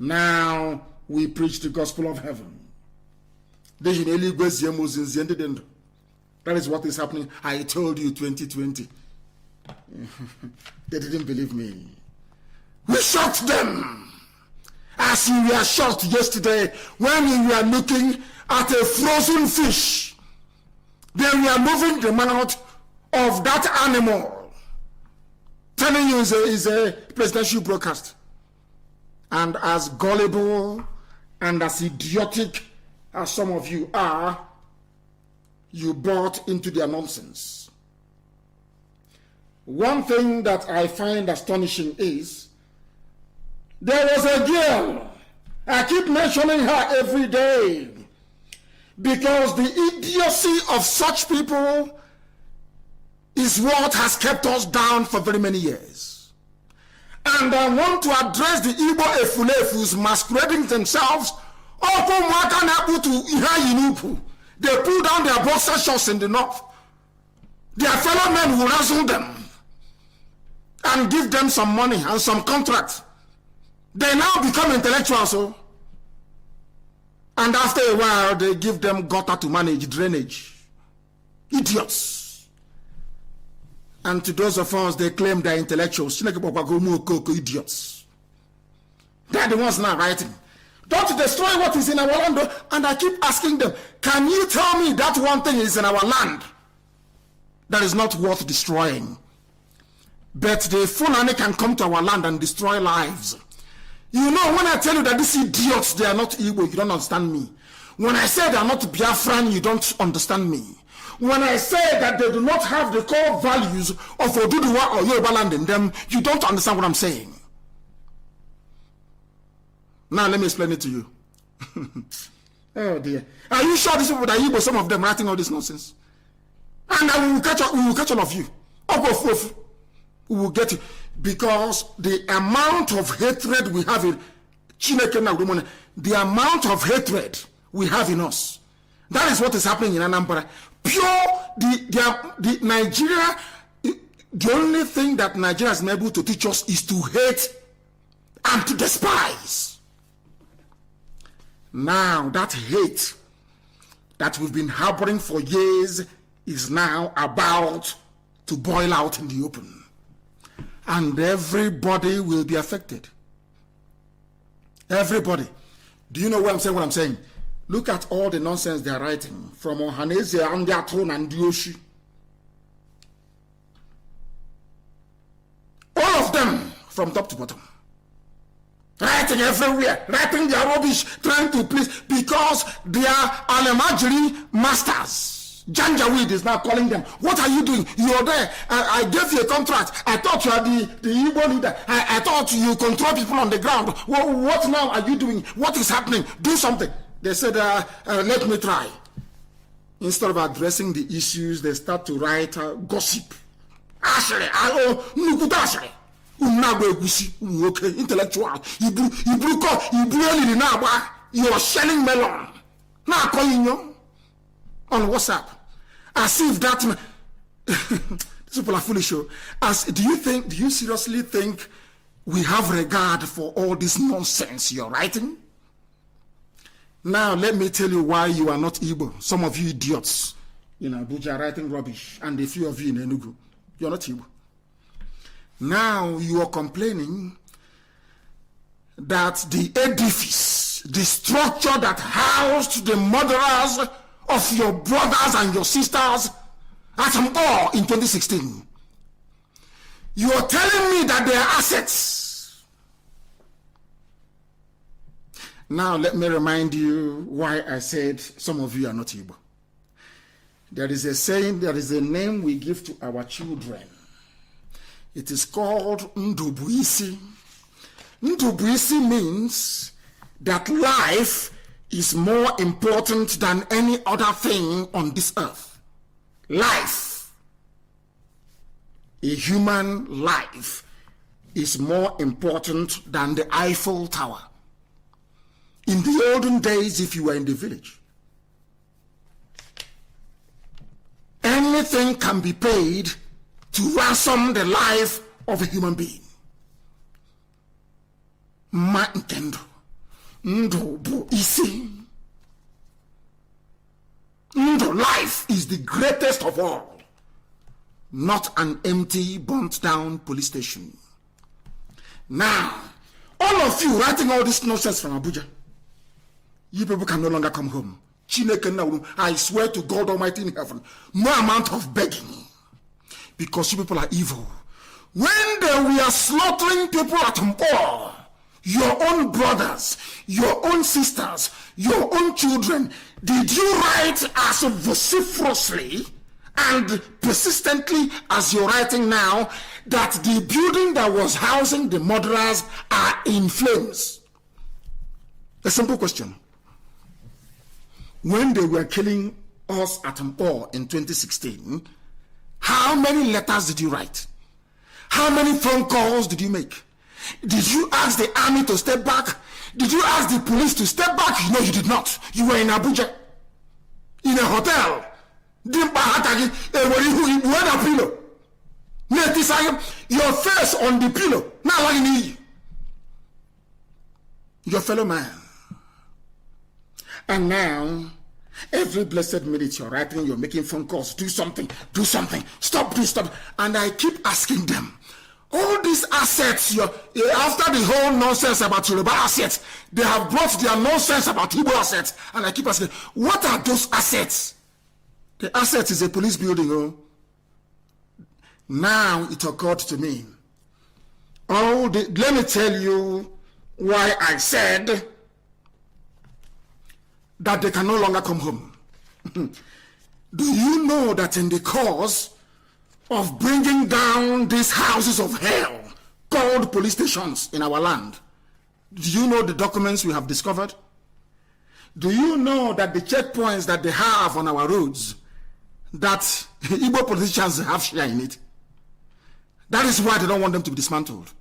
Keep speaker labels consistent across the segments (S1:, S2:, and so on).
S1: Now we preach the gospel of heaven. That is what is happening. I told you 2020. They didn't believe me. We shot them as you were shot yesterday when you were looking at a frozen fish. They were moving the mouth of that animal. Telling you is a presidential broadcast. And as gullible and as idiotic as some of you are, you bought into their nonsense. One thing that I find astonishing is there was a girl, I keep mentioning her every day, because the idiocy of such people is what has kept us down for very many years. And I want to address the Igbo Efulefus masquerading themselves. They pull down their boxer shorts in the north. Their fellow men will ransom them and give them some money and some contract. They now become intellectuals. And after a while, they give them gutter to manage, drainage. Idiots. And to those of us, they claim they're intellectuals. Idiots. They're the ones now writing. Don't destroy what is in our land. And I keep asking them, can you tell me that one thing is in our land that is not worth destroying? But the Fulani can come to our land and destroy lives. You know, when I tell you that these idiots, they are not Igbo, you don't understand me. When I say they are not Biafran, you don't understand me. When I say that they do not have the core values of Oduduwa or Yoruba land in them, you don't understand what I'm saying. Now let me explain it to you. Oh dear. Are you sure these people that Igbo, some of them writing all this nonsense? And we will catch all of you. We will get you. Because the amount of hatred we have in Chineke, the amount of hatred we have in us, that is what is happening in Anambra. The Nigeria, the only thing that Nigeria has been able to teach us is to hate and to despise. Now that hate that we've been harboring for years is now about to boil out in the open. And everybody will be affected. Everybody. Do you know what I'm saying? What I'm saying? Look at all the nonsense they are writing from Ohaneze and Diatron and Dioshi. All of them from top to bottom. Writing everywhere, writing their rubbish, trying to please, because they are Alemajiri masters. Janjaweed is now calling them. What are you doing? You're there. I gave you a contract. I thought you are the Igbo leader. I thought you control people on the ground. What now are you doing? What is happening? Do something. They said, let me try. Instead of addressing the issues, they start to write gossip. Ashere, intellectual. You are selling melon. Now calling you on WhatsApp, as if that these people are foolish. As do you seriously think we have regard for all this nonsense you're writing? Now let me tell you why you are not Igbo. Some of you idiots in Abuja are writing rubbish, and a few of you in Enugu, you're not Igbo. Now you are complaining that the edifice, the structure that housed the murderers of your brothers and your sisters at all in 2016. You are telling me that they are assets. Now let me remind you why I said some of you are not Igbo. There is a saying, there is a name we give to our children. It is called Ndubuisi. Ndubuisi means that life is more important than any other thing on this earth. Life. A human life is more important than the Eiffel Tower. In the olden days, if you were in the village, anything can be paid to ransom the life of a human being. Ma Nintendo. Ndụ bụ isi. Ndụ, life is the greatest of all, not an empty, burnt down police station. Now, all of you writing all this nonsense from Abuja, you people can no longer come home. I swear to God Almighty in heaven, no amount of begging, because you people are evil. When they were slaughtering people at Mpo, your own brothers, your own sisters, your own children, did you write as vociferously and persistently as you're writing now that the building that was housing the murderers are in flames? A simple question. When they were killing us at Mpo in 2016, how many letters did you write? How many phone calls did you make? Did you ask the army to step back? Did you ask the police to step back? No, you did not. You were in Abuja, in a hotel. Your face on the pillow. Now, your fellow man. And now, every blessed minute you're writing, you're making phone calls, do something, stop this, stop. And I keep asking them, all these assets, after the whole nonsense about Yoruba assets, they have brought their nonsense about Igbo assets. And I keep asking, what are those assets? The assets is a police building. Oh. Now it occurred to me. Let me tell you why I said that they can no longer come home. Do you know that in the cause of bringing down these houses of hell called police stations in our land, do you know the documents we have discovered? Do you know that the checkpoints that they have on our roads, that Igbo politicians have share in it? That is why they don't want them to be dismantled.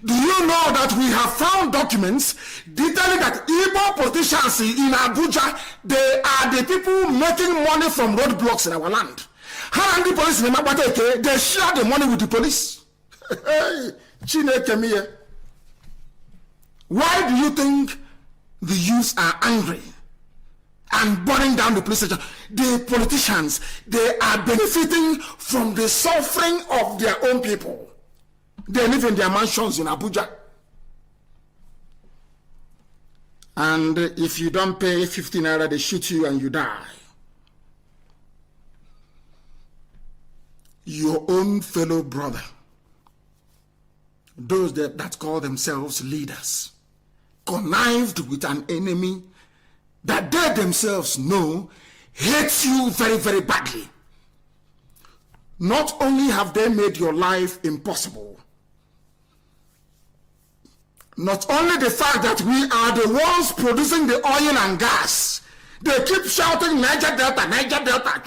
S1: Do you know that we have found documents detailing that Igbo politicians in Abuja, they are the people making money from roadblocks in our land? How many police in Mabate, they share the money with the police? Why do you think the youths are angry and burning down the police station? The politicians, they are benefiting from the suffering of their own people. They live in their mansions in Abuja. And if you don't pay 15 naira, they shoot you and you die. Your own fellow brother, those that call themselves leaders, connived with an enemy that they themselves know hates you very, very badly. Not only have they made your life impossible, not only the fact that we are the ones producing the oil and gas, they keep shouting Niger Delta, Niger Delta,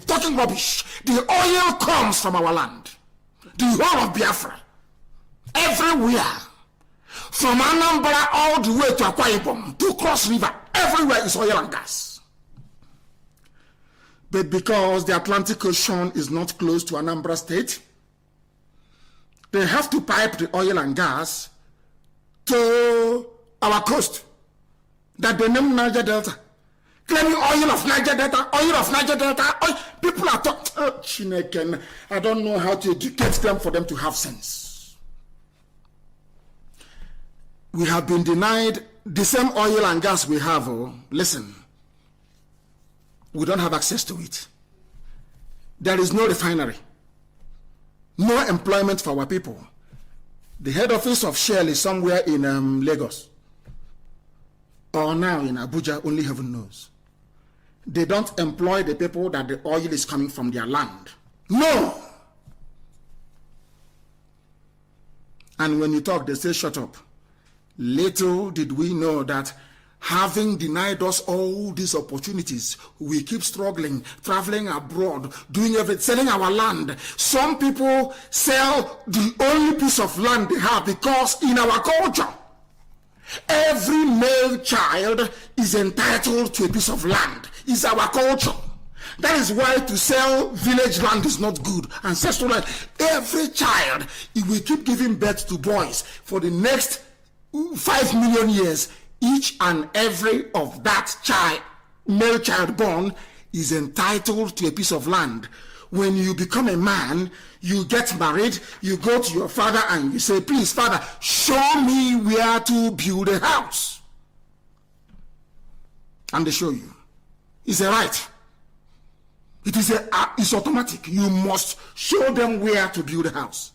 S1: talking rubbish. The oil comes from our land, the whole of Biafra, everywhere, from Anambra all the way to Akwa Ibom, to Cross River, everywhere is oil and gas. But because the Atlantic Ocean is not close to Anambra State, they have to pipe the oil and gas to our coast that they name Niger Delta, claiming oil of Niger Delta, oil of Niger Delta. Oil. People are talking. I don't know how to educate them for them to have sense. We have been denied the same oil and gas we have. Oh, listen, we don't have access to it. There is no refinery, no employment for our people. The head office of Shell is somewhere in Lagos, or now in Abuja, only heaven knows. They don't employ the people that the oil is coming from their land. No! And when you talk, they say, shut up. Little did we know that having denied us all these opportunities, we keep struggling, traveling abroad, doing everything, selling our land. Some people sell the only piece of land they have because in our culture, every male child is entitled to a piece of land. It's our culture. That is why to sell village land is not good. Ancestral land. Every child, if we keep giving birth to boys for the next 5 million years, each and every of that child, male child born, is entitled to a piece of land. When you become a man, you get married, you go to your father and you say, please, father, show me where to build a house. And they show you. It's a right. It's automatic. You must show them where to build a house.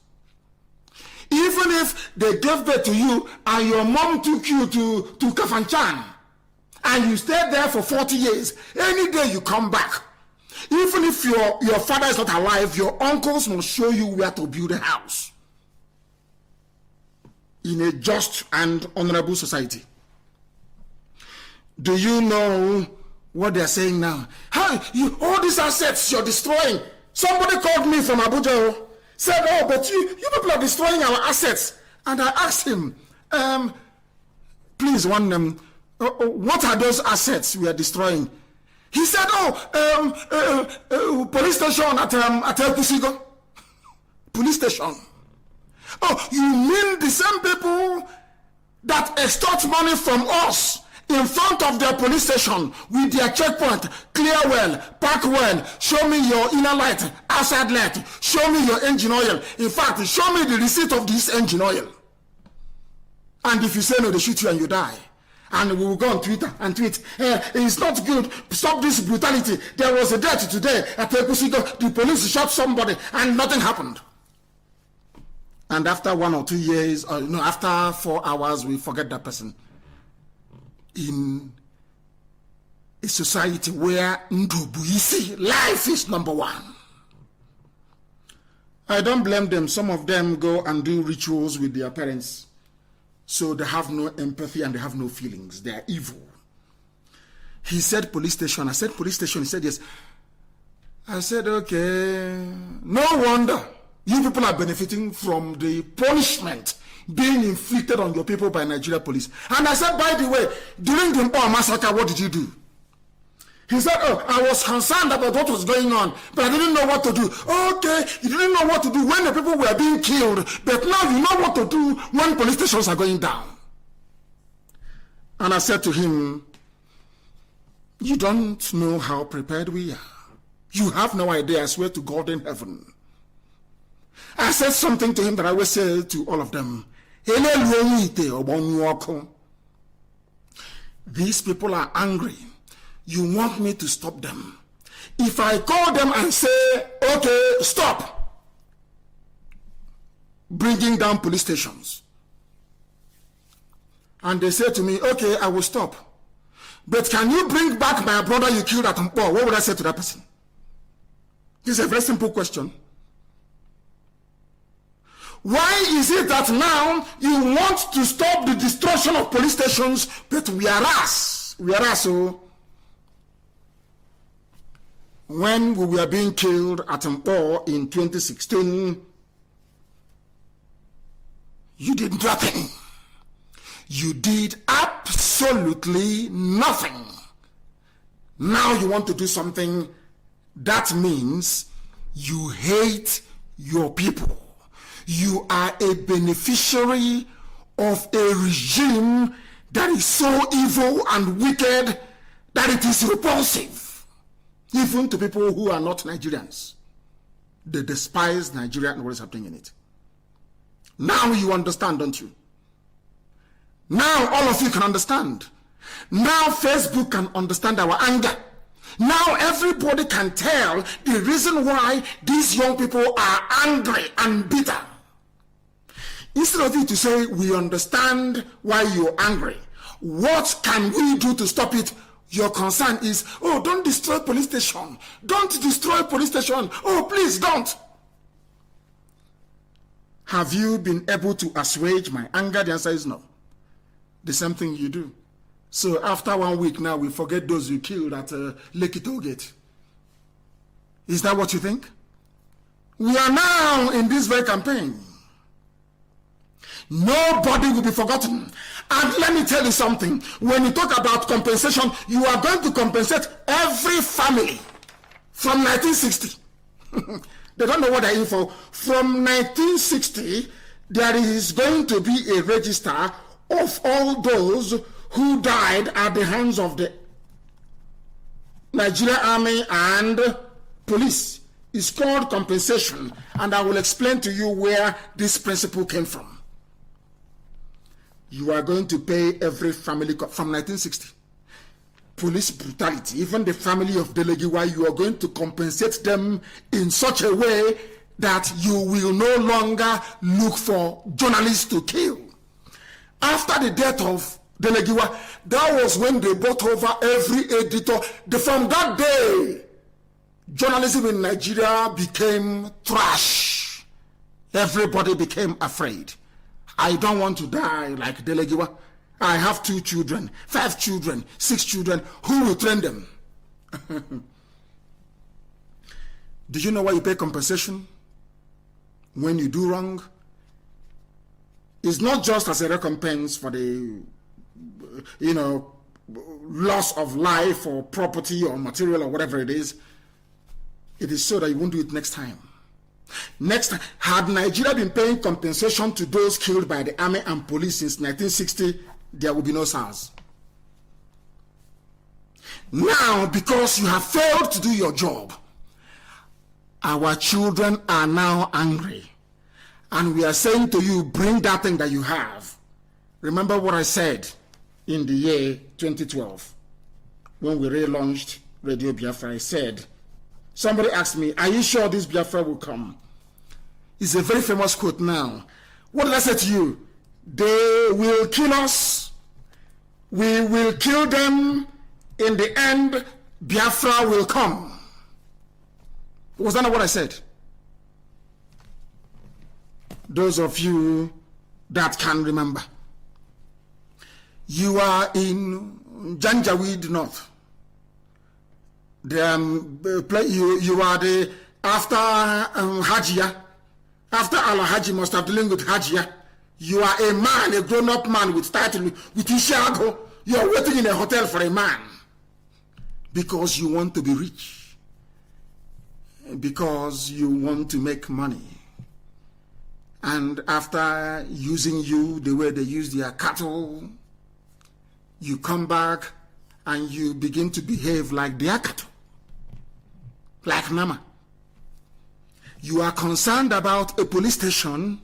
S1: Even if they gave birth to you and your mom took you to Kafanchan and you stayed there for 40 years, any day you come back, even if your father is not alive, your uncles must show you where to build a house in a just and honorable society. Do you know what they're saying now? All these assets you're destroying. Somebody called me from Abuja, said, oh, but you people are destroying our assets. And I asked him, please, what are those assets we are destroying? He said, police station at El Kusigo. Police station. Oh, you mean the same people that extort money from us in front of their police station with their checkpoint, clear well, park well, show me your inner light, outside light, show me your engine oil. In fact, show me the receipt of this engine oil. And if you say no, they shoot you and you die. And we will go on Twitter and tweet, it's not good, stop this brutality. There was a death today at Ekusigo, the police shot somebody and nothing happened. And after 1 or 2 years, after 4 hours, we forget that person. In a society where Ndubuisi, life is number one. I don't blame them. Some of them go and do rituals with their parents. So they have no empathy and they have no feelings. They are evil. He said police station. I said police station. He said yes. I said, okay. No wonder you people are benefiting from the punishment being inflicted on your people by Nigeria police. And I said, by the way, during the Mpoa massacre, what did you do? He said, I was concerned about what was going on, but I didn't know what to do. Okay, you didn't know what to do when the people were being killed, but now you know what to do when police stations are going down. And I said to him, you don't know how prepared we are. You have no idea, I swear to God in heaven. I said something to him that I always say to all of them. These people are angry. You want me to stop them. If I call them and say, okay, stop bringing down police stations, and they say to me, okay, I will stop, but can you bring back my brother you killed at Mpo? What would I say to that person? This is a very simple question. Why is it that now you want to stop the destruction of police stations, but whereas when we were being killed at Mpo in 2016, you did nothing. You did absolutely nothing. Now you want to do something. That means you hate your people. You are a beneficiary of a regime that is so evil and wicked that it is repulsive, even to people who are not Nigerians. They despise Nigeria and what is happening in it. Now you understand, don't you? Now all of you can understand. Now Facebook can understand our anger. Now everybody can tell the reason why these young people are angry and bitter. Instead of you to say, we understand why you're angry, what can we do to stop it? Your concern is, oh, don't destroy police station. Don't destroy police station. Oh, please don't. Have you been able to assuage my anger? The answer is no. The same thing you do. So after 1 week now, we forget those you killed at Lekki Tollgate. Is that what you think? We are now in this very campaign. Nobody will be forgotten. And let me tell you something. When you talk about compensation, you are going to compensate every family from 1960. They don't know what they're in for. From 1960, there is going to be a register of all those who died at the hands of the Nigerian Army and police is called compensation, and I will explain to you where this principle came from. You are going to pay every family from 1960. Police brutality, even the family of Delegiwa, you are going to compensate them in such a way that you will no longer look for journalists to kill. After the death of Delegiwa, that was when they bought over every editor. From that day, journalism in Nigeria became trash. Everybody became afraid. I don't want to die like Delegiwa. I have 2 children, 5 children, 6 children. Who will train them? Do you know why you pay compensation when you do wrong? It's not just as a recompense for the, loss of life or property or material or whatever it is. It is so that you won't do it next time. Next time, had Nigeria been paying compensation to those killed by the army and police since 1960, there would be no SARS. Now, because you have failed to do your job, our children are now angry. And we are saying to you, bring that thing that you have. Remember what I said in the year 2012 when we relaunched Radio Biafra. I said, somebody asked me, are you sure this Biafra will come? It's a very famous quote now. What did I say to you? They will kill us. We will kill them. In the end, Biafra will come. Was that not what I said? Those of you that can remember. You are in Janjaweed North. You are the after Hajia. After Allah Haji must have dealing with Hajia. You are a man, a grown-up man with title, with Ishago. You are waiting in a hotel for a man. Because you want to be rich. Because you want to make money. And after using you the way they use their cattle, you come back and you begin to behave like their cattle. Like Nama. You are concerned about a police station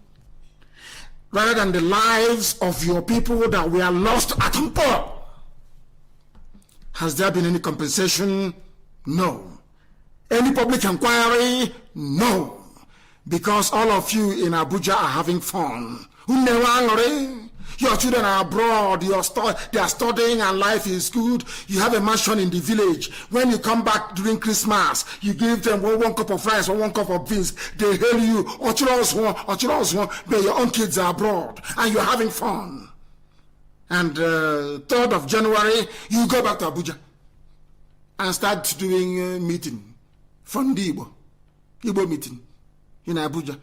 S1: rather than the lives of your people that were lost at Mpo. Has there been any compensation? No. Any public inquiry? No. Because all of you in Abuja are having fun. Your children are abroad, they are studying and life is good. You have a mansion in the village. When you come back during Christmas, you give them one cup of rice or 1 cup of beans. They hail you, but your own kids are abroad and you're having fun. And 3rd of January, you go back to Abuja and start doing meeting. Fondibo. Igbo meeting in Abuja.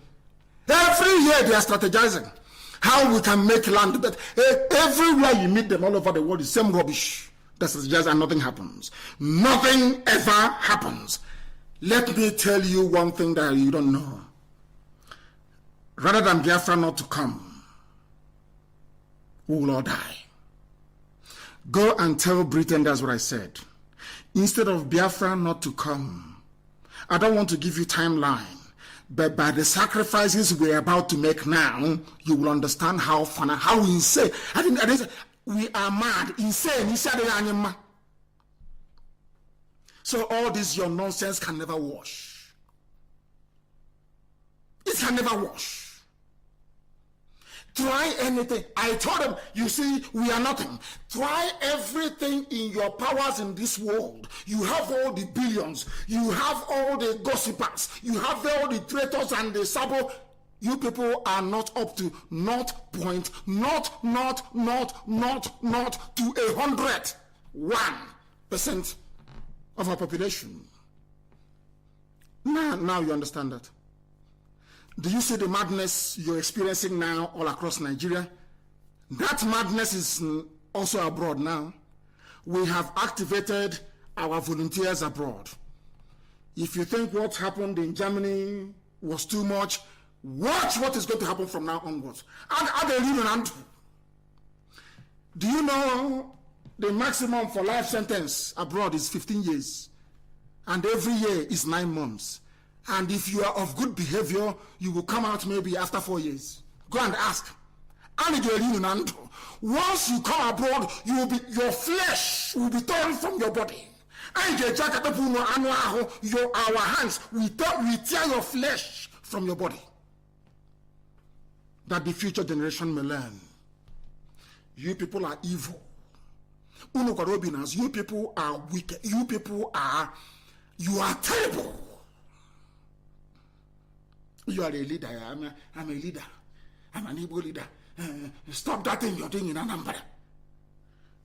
S1: Every year they are strategizing how we can make land. But everywhere you meet them all over the world, the same rubbish. That's just, and nothing happens. Nothing ever happens. Let me tell you one thing that you don't know. Rather than Biafra not to come, we will all die. Go and tell Britain that's what I said. Instead of Biafra not to come, I don't want to give you timeline. But by the sacrifices we're about to make now, you will understand how fun, how insane. I think we are mad, insane. So all this your nonsense can never wash. It can never wash. Try anything. I told them, you see, we are nothing. Try everything in your powers in this world. You have all the billions. You have all the gossipers. You have all the traitors and the sabo. You people are not up to not to 101% of our population. Now you understand that. Do you see the madness you're experiencing now all across Nigeria? That madness is also abroad now. We have activated our volunteers abroad. If you think what happened in Germany was too much, watch what is going to happen from now onwards. Do you know the maximum for life sentence abroad is 15 years? And every year is 9 months. And if you are of good behavior, you will come out maybe after 4 years. Go and ask. Once you come abroad, your flesh will be torn from your body. Our hands, we tear your flesh from your body. That the future generation may learn. You people are evil. You people are wicked. You are terrible. You are a leader. I'm a leader. I'm an Igbo leader. Stop that thing you're doing in Anambra.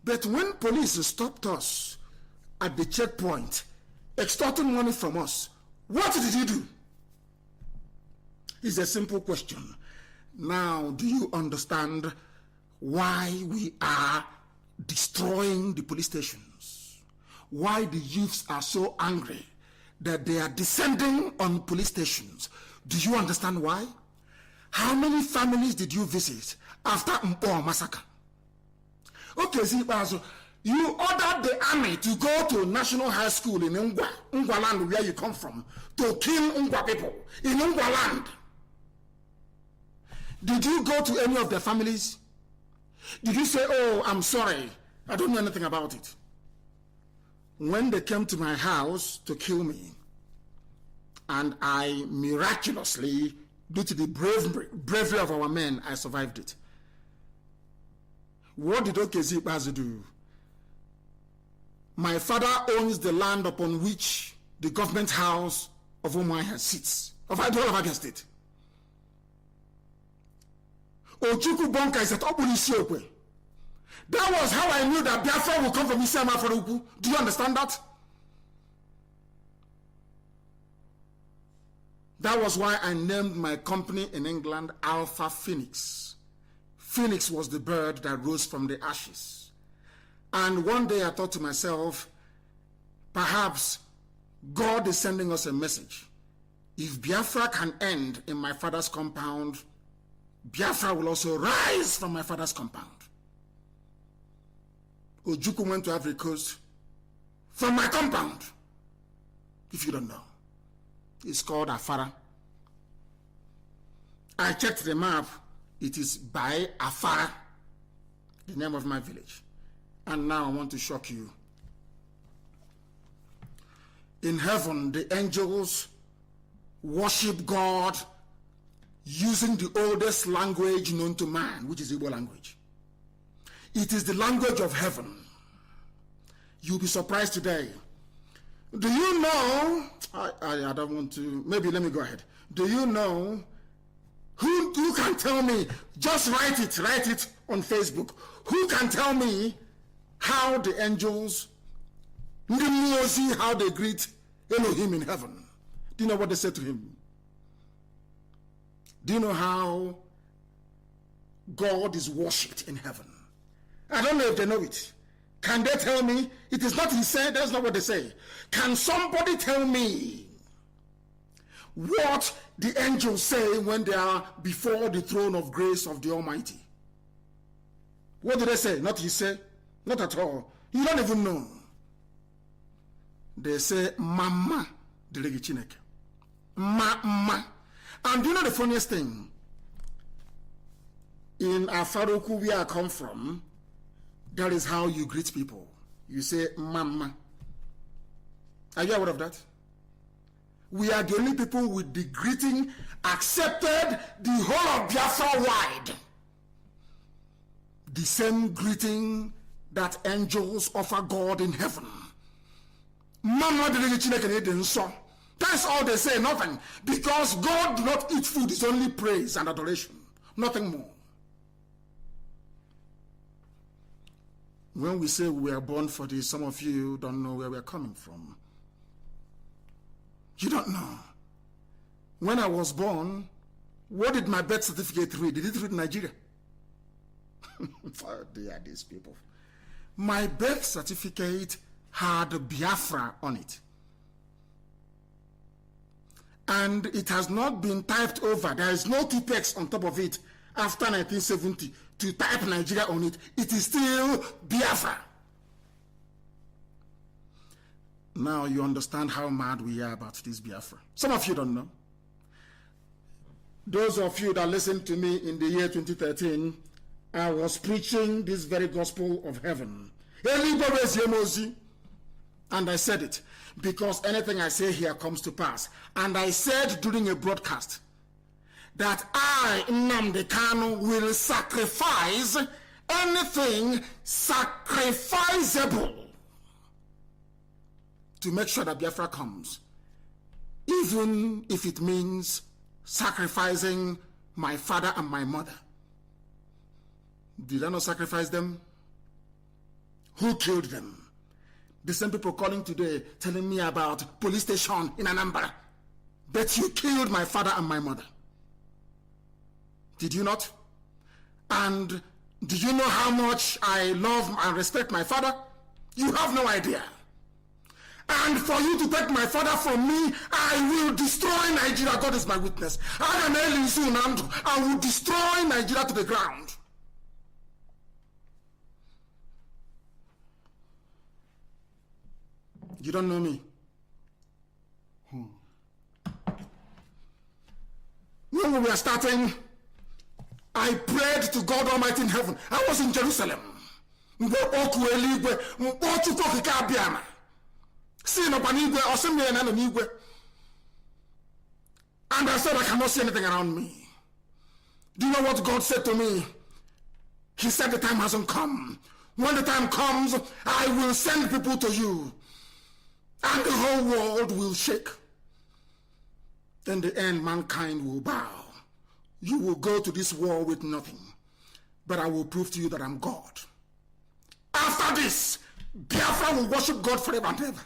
S1: But when police stopped us at the checkpoint, extorting money from us, what did he do? It's a simple question. Now, do you understand why we are destroying the police stations? Why the youths are so angry that they are descending on police stations? Do you understand why? How many families did you visit after Mpo massacre? Okay, Zibazo, you ordered the army to go to National High School in Ngwa land, where you come from, to kill Ngwa people in Ngwa land. Did you go to any of their families? Did you say, oh, I'm sorry, I don't know anything about it? When they came to my house to kill me, and I miraculously, due to the bravery of our men, I survived it. What did Okezi Bazu do? My father owns the land upon which the government house of Umuahia sits, of Abia State. Ochuku Bonka is at Obunisiokwe. That was how I knew that Biafra will come from Isiama Faruku. Do you understand that? That was why I named my company in England Alpha Phoenix. Phoenix was the bird that rose from the ashes. And one day I thought to myself, perhaps God is sending us a message. If Biafra can end in my father's compound, Biafra will also rise from my father's compound. Ojukwu went to Ivory Coast from my compound. If you don't know, it's called Afara. I checked the map. It is by Afara, the name of my village. And now I want to shock you. In heaven, the angels worship God using the oldest language known to man, which is Igbo language. It is the language of heaven. You'll be surprised today. Do you know, I don't want to, maybe let me go ahead. Do you know, who can tell me, just write it on Facebook. Who can tell me how the angels, how they greet Elohim in heaven? Do you know what they said to him? Do you know how God is worshipped in heaven? I don't know if they know it. Can they tell me? It is not he said, that's not what they say. Can somebody tell me what the angels say when they are before the throne of grace of the Almighty? What do they say? Not he say, not at all. You don't even know. They say, Mama, Delegi Chineke. Ma. And do you know the funniest thing? In Afaroku, where I come from, that is how you greet people. You say, Mama. Are you aware of that? We are the only people with the greeting accepted the whole of Biafra wide. The same greeting that angels offer God in heaven. Mama, that's all they say, nothing. Because God do not eat food, it's only praise and adoration. Nothing more. When we say we are born for this, some of you don't know where we're coming from. You don't know. When I was born, what did my birth certificate read? Did it read Nigeria? Oh, they are these people. My birth certificate had Biafra on it. And it has not been typed over. There is no T-text on top of it after 1970 to type Nigeria on it, it is still Biafra. Now you understand how mad we are about this Biafra. Some of you don't know. Those of you that listened to me in the year 2013, I was preaching this very gospel of heaven. And I said it because anything I say here comes to pass. And I said during a broadcast that I, Nnamdi Kanu, will sacrifice anything sacrificable to make sure that Biafra comes, even if it means sacrificing my father and my mother. Did I not sacrifice them? Who killed them? The same people calling today telling me about police station in Anambra. But you killed my father and my mother. Did you not? And do you know how much I love and respect my father? You have no idea. And for you to take my father from me, I will destroy Nigeria. God is my witness. I will destroy Nigeria to the ground. You don't know me. When we were starting, I prayed to God Almighty in heaven. I was in Jerusalem. And I said, I cannot see anything around me. Do you know what God said to me? He said, the time hasn't come. When the time comes, I will send people to you. And the whole world will shake. In the end, mankind will bow. You will go to this war with nothing. But I will prove to you that I'm God. After this, Biafra will worship God forever and ever.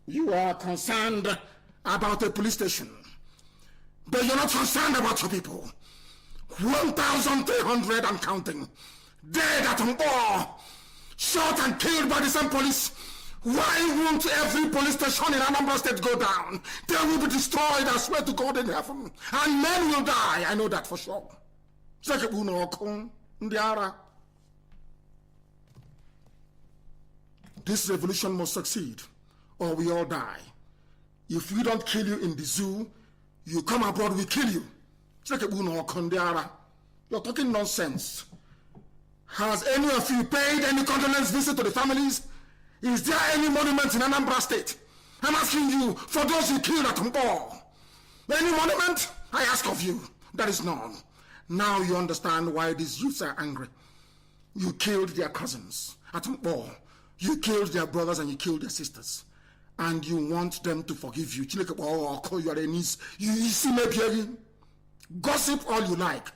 S1: You are concerned about a police station. But you're not concerned about your people. 1,300 and counting. Dead at war. Shot and killed by the same police. Why won't every police station in Anambra State go down? They will be destroyed, I swear to God in heaven. And men will die, I know that for sure. This revolution must succeed, or we all die. If we don't kill you in the zoo, you come abroad, we kill you. You're talking nonsense. Has any of you paid any condolence visit to the families? Is there any monument in Anambra State? I'm asking you, for those you killed at Mpo. Any monument? I ask of you. There is none. Now you understand why these youths are angry. You killed their cousins at Mpo. You killed their brothers and you killed their sisters. And you want them to forgive you. You see maybe gossip all you like.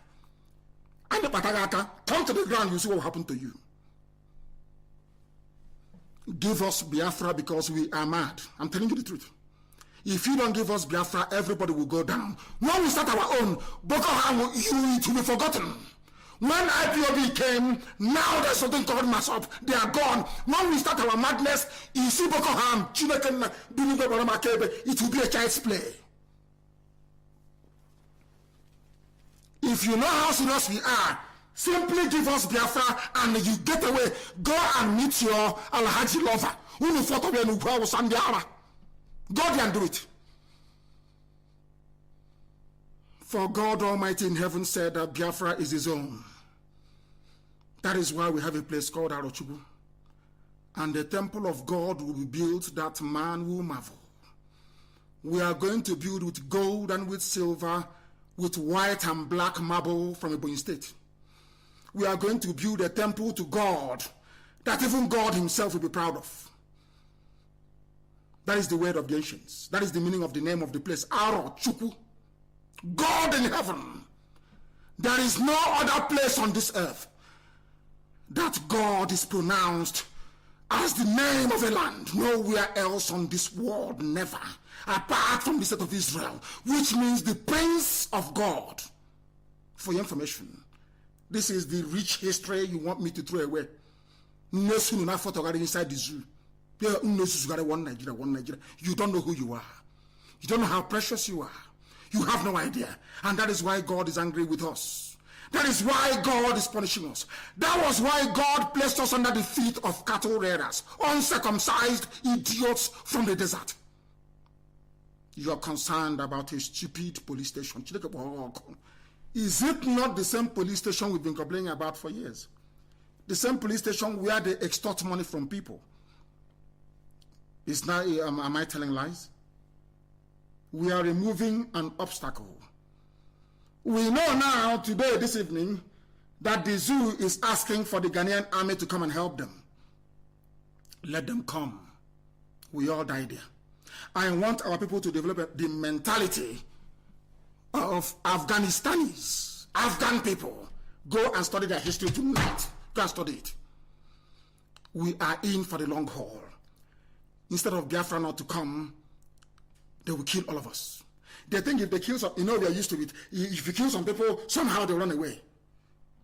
S1: And the Patagata, come to the ground, you see what will happen to you. Give us Biafra because we are mad. I'm telling you the truth. If you don't give us Biafra, everybody will go down. When we start our own, Boko Haram it will be forgotten. When IPOB came, now there's something called Masop. They are gone. When we start our madness, you see Boko Haram, it will be a child's play. If you know how serious we are, simply give us Biafra and you get away. Go and meet your Alhaji lover. Go there and do it. For God Almighty in heaven said that Biafra is his own. That is why we have a place called Arochukwu. And the temple of God will be built that man will marvel. We are going to build with gold and with silver, with white and black marble from Ebonyi State. We are going to build a temple to God that even God himself will be proud of. That is the word of the ancients. That is the meaning of the name of the place. Arochukwu. God in heaven. There is no other place on this earth that God is pronounced as the name of a land. Nowhere else on this world, never. Apart from the state of Israel, which means the Prince of God. For your information, this is the rich history you want me to throw away. Inside the zoo. One Nigeria. You don't know who you are. You don't know how precious you are. You have no idea. And that is why God is angry with us. That is why God is punishing us. That was why God placed us under the feet of cattle rearers, uncircumcised idiots from the desert. You are concerned about a stupid police station. Is it not the same police station we've been complaining about for years? The same police station where they extort money from people. Is now, am I telling lies? We are removing an obstacle. We know now, today, this evening, that the zoo is asking for the Ghanaian army to come and help them. Let them come. We all die there. I want our people to develop the mentality of Afghanistanis, Afghan people. Go and study their history tonight. Go and study it. We are in for the long haul. Instead of Biafra not to come, they will kill all of us. They think if they kill some, we are used to it. If you kill some people, somehow they run away.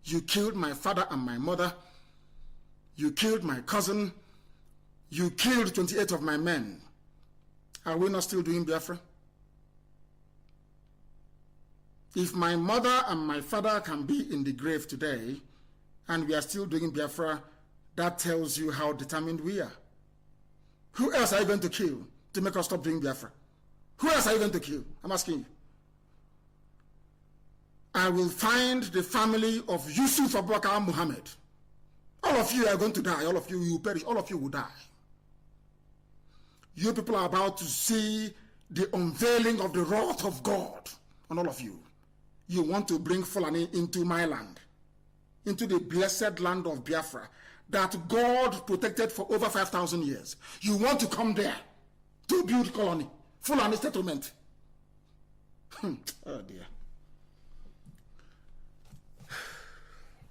S1: You killed my father and my mother. You killed my cousin. You killed 28 of my men. Are we not still doing Biafra? If my mother and my father can be in the grave today, and we are still doing Biafra, that tells you how determined we are. Who else are you going to kill to make us stop doing Biafra? Who else are you going to kill? I'm asking you. I will find the family of Yusuf Abubakar Muhammad. All of you are going to die. All of you will perish. All of you will die. You people are about to see the unveiling of the wrath of God on all of you. You want to bring Fulani into my land, into the blessed land of Biafra that God protected for over 5,000 years. You want to come there to build colony, Fulani settlement. Oh dear.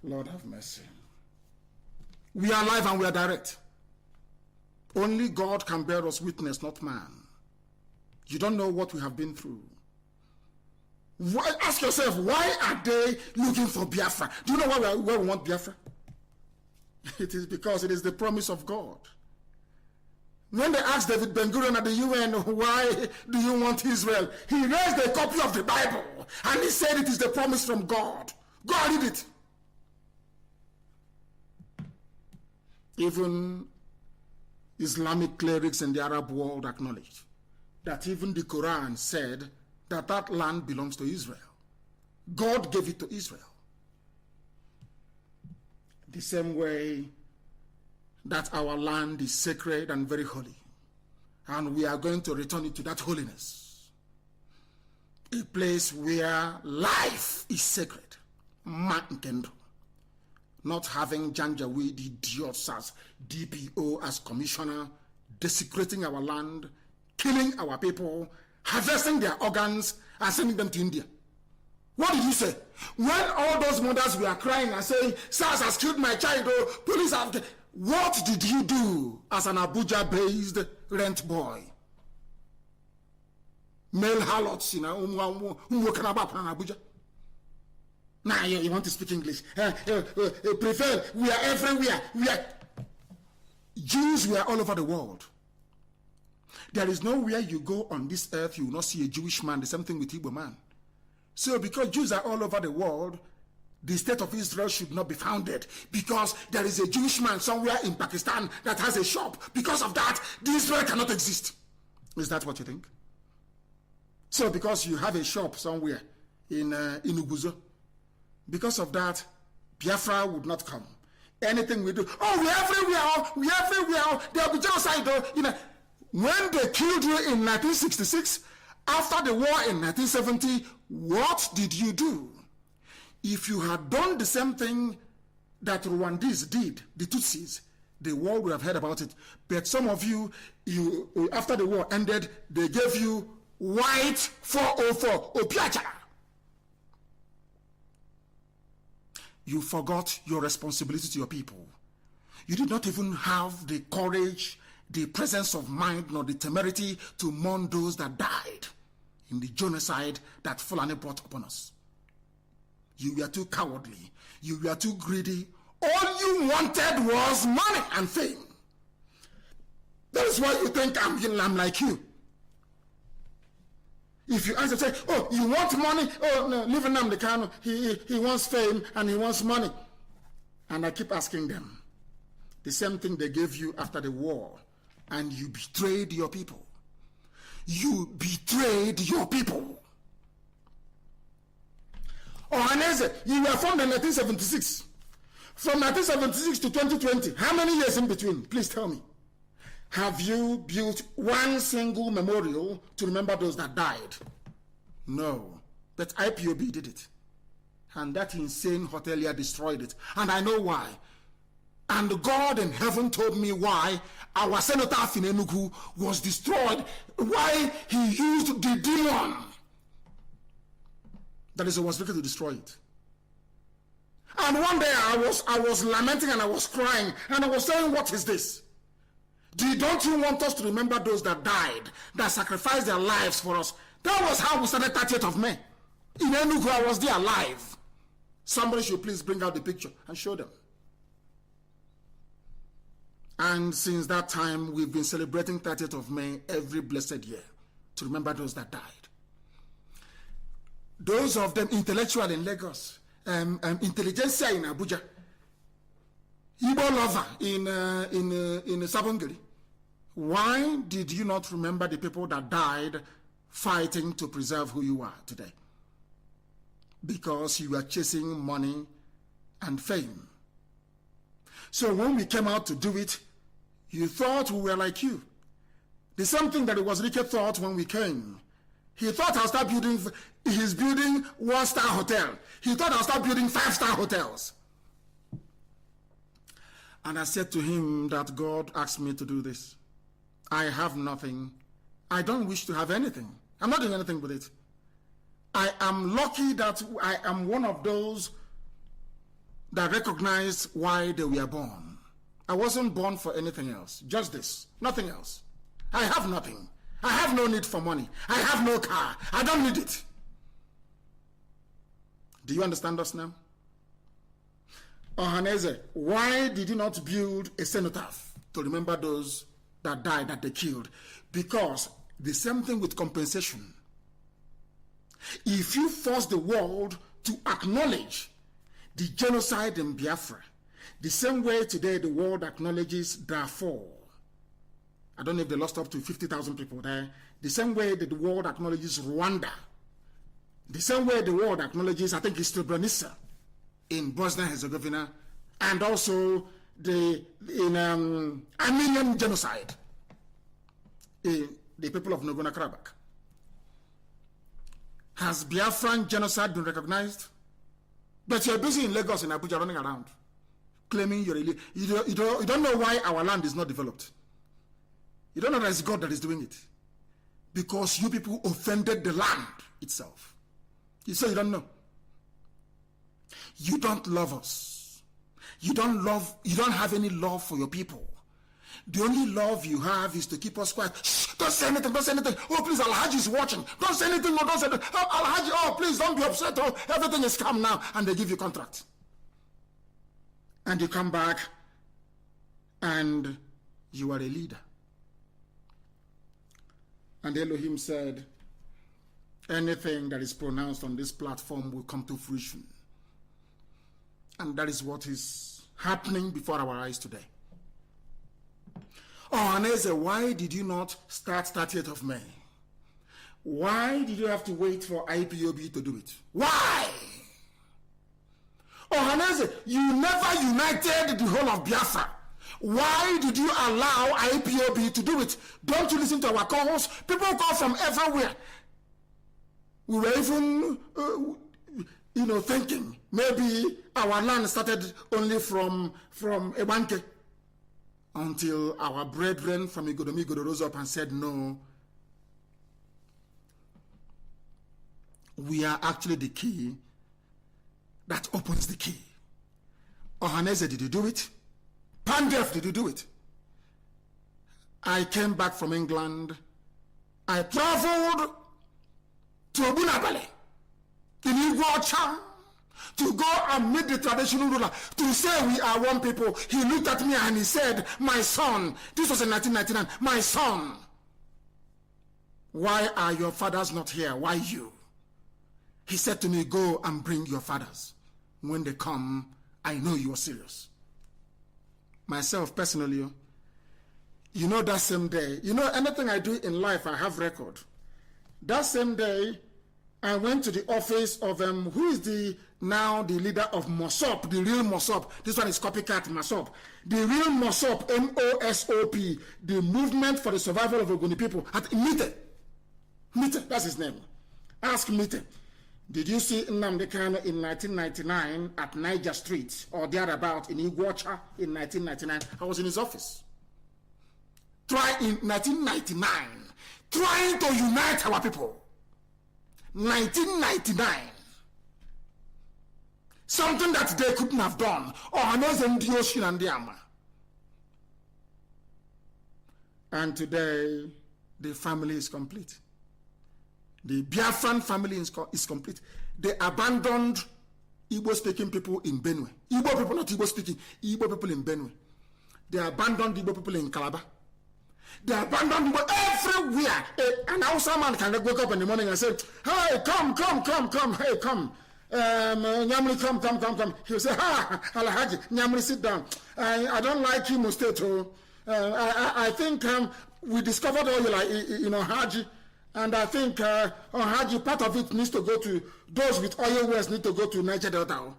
S1: Lord have mercy. We are alive and we are direct. Only God can bear us witness, not man. You don't know what we have been through. Why, ask yourself, why are they looking for Biafra? Do you know why we want Biafra? It is because it is the promise of God. When they asked David Ben-Gurion at the UN, why do you want Israel? He raised a copy of the Bible and he said it is the promise from God. Go and read it. Even Islamic clerics in the Arab world acknowledged that even the Quran said that that land belongs to Israel. God gave it to Israel. The same way that our land is sacred and very holy, and we are going to return it to that holiness. A place where life is sacred. Not having Janjaweed idiots as DPO, as commissioner, desecrating our land, killing our people, harvesting their organs, and sending them to India. What did you say? When all those mothers were crying and saying, SARS has killed my child, oh, police have... What did you do as an Abuja-based rent boy? Male harlots, Abuja. Now you want to speak English. Prefer, we are everywhere. Jews were all over the world. There is nowhere you go on this earth you will not see a Jewish man. The same thing with Igbo man. So because Jews are all over the world, the state of Israel should not be founded because there is a Jewish man somewhere in Pakistan that has a shop. Because of that, the Israel cannot exist. Is that what you think? So because you have a shop somewhere in Uguzo, because of that, Biafra would not come. Anything we do, we're everywhere, there'll be genocide. When they killed you in 1966, after the war in 1970, what did you do? If you had done the same thing that Rwandese did, the Tutsis, the world would have heard about it. But some of you, after the war ended, they gave you white 404, Opiacha. You forgot your responsibility to your people. You did not even have the courage, the presence of mind, nor the temerity to mourn those that died in the genocide that Fulani brought upon us. You were too cowardly. You were too greedy. All you wanted was money and fame. That is why you think I'm like you. If you answer, say, oh, you want money? Oh, no, leave Nnamdi Kanu. He wants fame and he wants money. And I keep asking them, the same thing they gave you after the war, and you betrayed your people. You betrayed your people. Ohaneze, you were formed in 1976. From 1976 to 2020, how many years in between? Please tell me. Have you built one single memorial to remember those that died? No. But IPOB did it. And that insane hotelier destroyed it. And I know why. And God in heaven told me why our cenotaph in Enugu was destroyed. Why he used the demon that is, he was looking to destroy it. And one day I was lamenting and I was crying and I was saying, what is this? Don't you want us to remember those that died, that sacrificed their lives for us? That was how we started 30th of May. In Enugu, I was there alive. Somebody should please bring out the picture and show them. And since that time, we've been celebrating 30th of May every blessed year to remember those that died. Those of them intellectual in Lagos, intelligentsia in Abuja, Igbo lover in Sabongeri. Why did you not remember the people that died fighting to preserve who you are today? Because you were chasing money and fame. So when we came out to do it, you thought we were like you. The same thing that it was Rike thought when we came. He thought I'll start building, he's building 1-star hotel. He thought I'll start building 5-star hotels. And I said to him that God asked me to do this. I have nothing. I don't wish to have anything. I'm not doing anything with it. I am lucky that I am one of those that recognize why they were born. I wasn't born for anything else. Just this. Nothing else. I have nothing. I have no need for money. I have no car. I don't need it. Do you understand us now? Ohaneze, why did you not build a cenotaph to remember those that died, that they killed? Because the same thing with compensation. If you force the world to acknowledge the genocide in Biafra, the same way today the world acknowledges Darfur, I don't know if they lost up to 50,000 people there, the same way that the world acknowledges Rwanda, the same way the world acknowledges, I think it's Srebrenica in Bosnia and Herzegovina, and also in Armenian genocide in the people of Nagorno-Karabakh. Has Biafran genocide been recognized? But you're busy in Lagos and Abuja running around, claiming you don't know why our land is not developed. You don't know that it's God that is doing it. Because you people offended the land itself. You say you don't know. You don't love us. You don't have any love for your people. The only love you have is to keep us quiet. Shh, don't say anything, don't say anything. Oh, please, Alhaji is watching. Don't say anything, no, don't say anything. Oh, Alhaji, oh, please, don't be upset. Oh, everything is calm now. And they give you contract. And you come back and you are a leader. And Elohim said, anything that is pronounced on this platform will come to fruition. And that is what is happening before our eyes today. Oh, Aneze, why did you not start 30th of May? Why did you have to wait for IPOB to do it? Why? Oh, Aneze, you never united the whole of Biafra. Why did you allow IPOB to do it? Don't you listen to our calls? People call from everywhere. We were even, thinking maybe our land started only from Ebanke, until our brethren from Igodomi rose up and said, no, we are actually the key that opens the key. Ohaneze, did you do it? Pandef, did you do it? I came back from England. I traveled to Obunabale in Igbocha to go and meet the traditional ruler, to say we are one people. He looked at me and he said, my son, this was in 1999, my son, Why are your fathers not here? Why you? He said to me, go and bring your fathers. When they come, I know you are serious. Myself, personally, you know, that same day, you know, anything I do in life, I have record. That same day, I went to the office of, who is now the leader of Mosop, the real Mosop. This one is copycat Mosop. The real Mosop, M-O-S-O-P, the Movement for the Survival of Ogoni People, at Mite. Mite, that's his name. Ask Mite. Did you see Nnamdi Kanu in 1999 at Niger Street or thereabout in Iguacha in 1999? I was in his office. Try in 1999, trying to unite our people. 1999. Something that they couldn't have done. Or and today, the family is complete. The Biafran family is complete. They abandoned Igbo-speaking people in Benue. Igbo people, not Igbo-speaking. Igbo people in Benue. They abandoned Igbo people in Calabar. They abandoned Igbo everywhere. An Hausa man can wake up in the morning and say, hey, come. Hey, come. Nnamdi, come. He'll say, Alhaji, Nnamdi, sit down. I don't like Imo State. I think we discovered oil, you know, Haji. And I think Haji, part of it needs to go to, those with oil wells need to go to Niger Delta.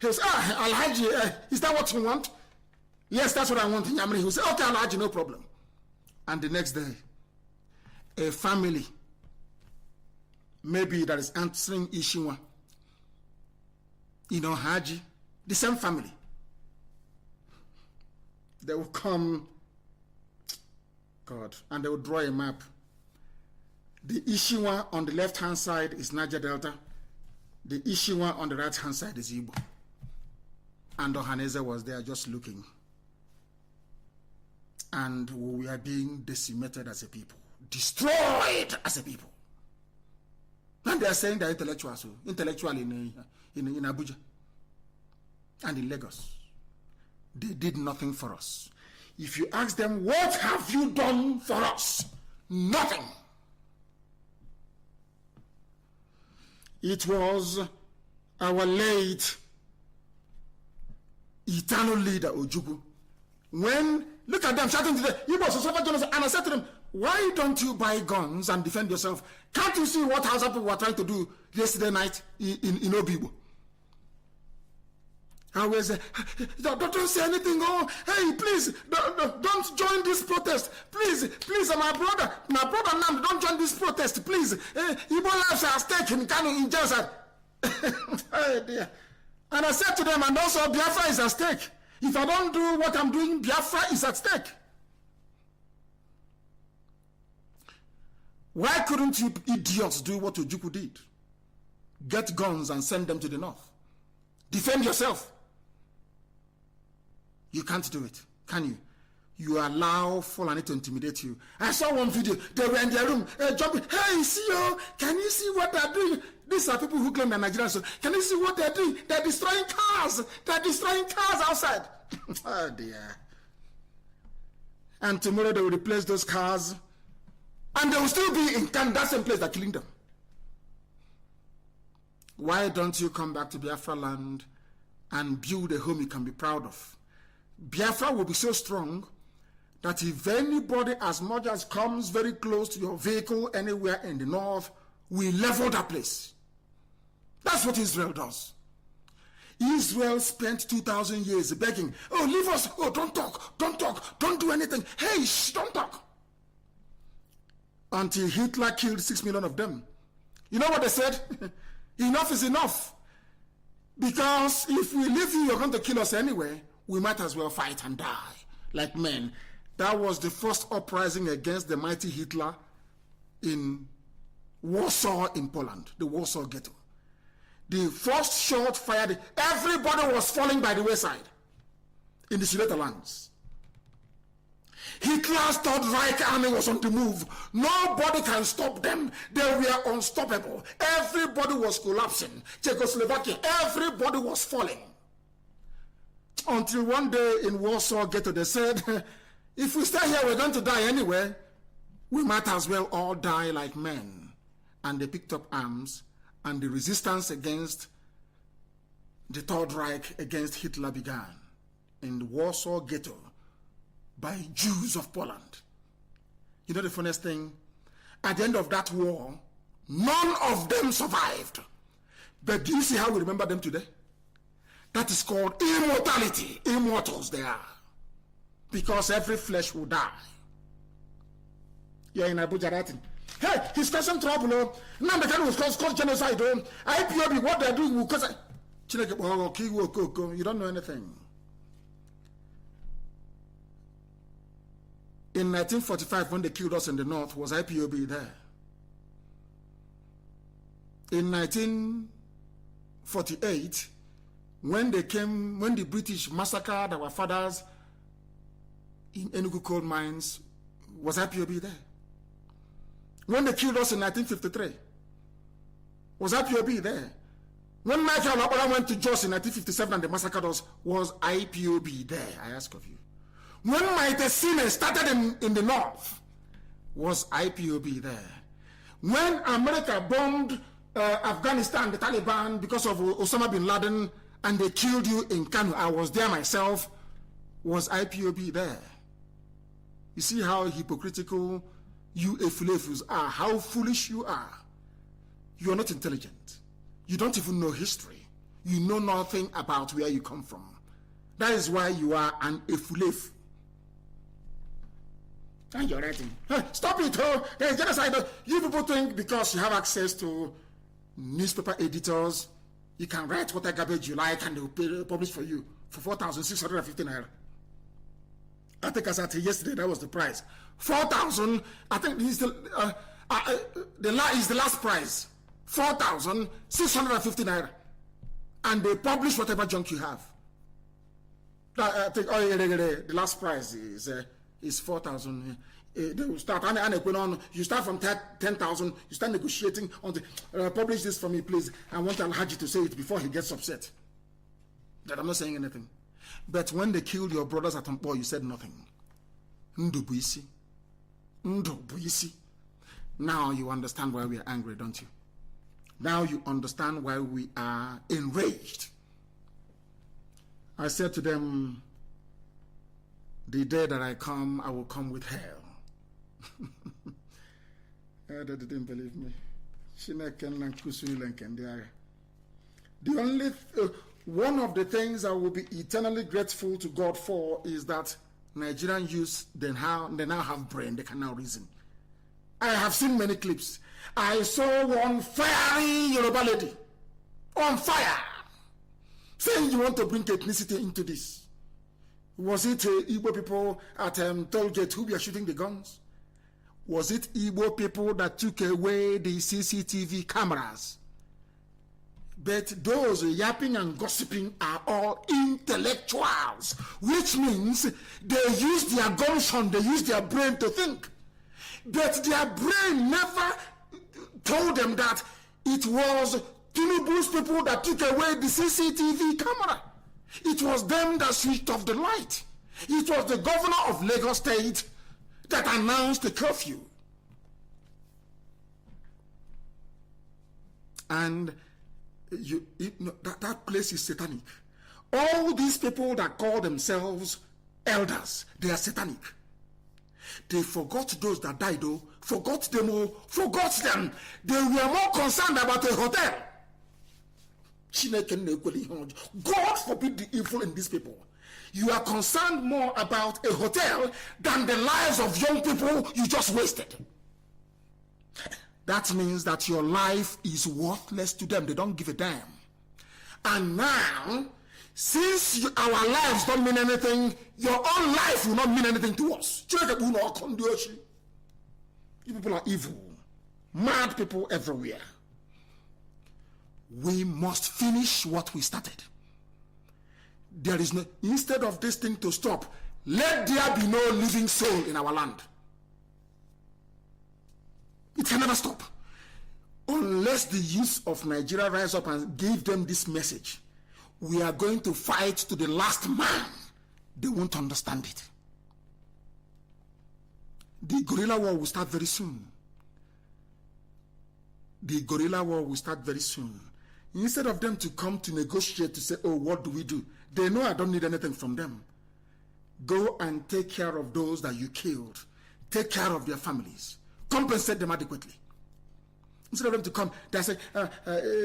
S1: He was, Alhaji, is that what you want? Yes, that's what I want. He will say, okay, Alhaji, no problem. And the next day, a family, maybe that is answering Ishiwa, you know, Haji, the same family, they will come, God, and they will draw a map. The Ishiwa on the left-hand side is Niger Delta. The Ishiwa on the right-hand side is Igbo. And Ohaneze was there just looking. And we are being decimated as a people. Destroyed as a people. And they are saying they're intellectuals. Intellectual in Abuja. And in Lagos. They did nothing for us. If you ask them, what have you done for us? Nothing. It was our late eternal leader, Ojukwu. When, look at them shouting today, you must suffer genocide. And I said to them, why don't you buy guns and defend yourself? Can't you see what Hausa people were trying to do yesterday night in Obibo? I was don't say anything. Oh, hey, please, don't join this protest. Please, my brother Nnamdi, don't join this protest, please. Igbo lives are at stake in Kanu, in genocide. Oh, dear. And I said to them, and also Biafra is at stake. If I don't do what I'm doing, Biafra is at stake. Why couldn't you idiots do what Ojukwu did? Get guns and send them to the north. Defend yourself. You can't do it, can you? You allow Fulani to intimidate you. I saw one video. They were in their room, jumping. Hey, CEO, can you see what they're doing? These are people who claim they're Nigerians. So can you see what they're doing? They're destroying cars. They're destroying cars outside. Oh, dear. And tomorrow they will replace those cars. And they will still be in that same place that killing them. Why don't you come back to Biafra land and build a home you can be proud of? Biafra will be so strong that if anybody as much as comes very close to your vehicle anywhere in the north, we level that place. That's what Israel does. Israel spent 2,000 years begging, oh, leave us, oh, don't talk, don't do anything, hey, shh, don't talk. Until Hitler killed 6 million of them. You know what they said? Enough is enough. Because if we leave you, you're going to kill us anyway. We might as well fight and die like men. That was the first uprising against the mighty Hitler in Warsaw in Poland, the Warsaw Ghetto. The first shot fired, everybody was falling by the wayside in the Sudetenlands. Hitler's Third Reich army was on the move. Nobody can stop them. They were unstoppable. Everybody was collapsing. Czechoslovakia, everybody was falling. Until one day in Warsaw Ghetto, they said, if we stay here, we're going to die anyway. We might as well all die like men. And they picked up arms, and the resistance against the Third Reich against Hitler began in the Warsaw Ghetto by Jews of Poland. You know the funniest thing? At the end of that war, none of them survived. But do you see how we remember them today? That is called immortality. Immortals they are. Because every flesh will die. You're in Abuja writing. Hey, he's causing trouble. Nnamdi was caused genocide. IPOB, what they're doing will cause... You don't know anything. In 1945, when they killed us in the north, was IPOB there? In 1948, when the British massacred our fathers in Enugu coal mines, was IPOB there? When they killed us in 1953, was IPOB there? When Michael Obama went to Jos in 1957 and they massacred us, was IPOB there? I ask of you. When Mighty Siemens started in the north, was IPOB there? When America bombed Afghanistan, the Taliban, because of Osama bin Laden, and they killed you in Kanu, I was there myself, was IPOB there? You see how hypocritical you Efulefus are, how foolish you are. You are not intelligent. You don't even know history. You know nothing about where you come from. That is why you are an Efulef. And you're writing, hey, stop it, there's genocide. You people think because you have access to newspaper editors, you can write what garbage you like and they will publish for you for 4,650 naira. I think as at yesterday, that was the price. 4,000, I think this is the last price. 4,650 naira. And they publish whatever junk you have. I think the last price is 4,000. They will start, and you start from 10,000, you start negotiating on the, publish this for me, please. I want Al-Haji to say it before he gets upset. That I'm not saying anything. But when they killed your brothers at Mpo, you said nothing. Ndubuisi. Now you understand why we are angry, don't you? Now you understand why we are enraged. I said to them, the day that I come, I will come with hell. They didn't believe me. The only one of the things I will be eternally grateful to God for is that Nigerian youth, they now have brain, they can now reason. I have seen many clips. I saw one fiery Yoruba lady on fire saying you want to bring ethnicity into this. Was it Igbo people at Tollgate who were shooting the guns? Was it Igbo people that took away the CCTV cameras? But those yapping and gossiping are all intellectuals, which means they use their gumption, they use their brain to think. But their brain never told them that it was Tinubu's people that took away the CCTV camera. It was them that switched off the light. It was the governor of Lagos State that announced the curfew. And that place is satanic. All these people that call themselves elders, they are satanic. They forgot those that died, though. Forgot them all. Forgot them. They were more concerned about a hotel. God forbid the evil in these people. You are concerned more about a hotel than the lives of young people you just wasted. That means that your life is worthless to them. They don't give a damn. And now, since our lives don't mean anything, your own life will not mean anything to us. You people are evil. Mad people everywhere. We must finish what we started. There is no, instead of this thing to stop, let there be no living soul in our land. It can never stop. Unless the youth of Nigeria rise up and give them this message, we are going to fight to the last man. They won't understand it. The guerrilla war will start very soon. The guerrilla war will start very soon. Instead of them to come to negotiate to say, oh, what do we do? They know I don't need anything from them. Go and take care of those that you killed. Take care of their families. Compensate them adequately. Instead of them to come, they say,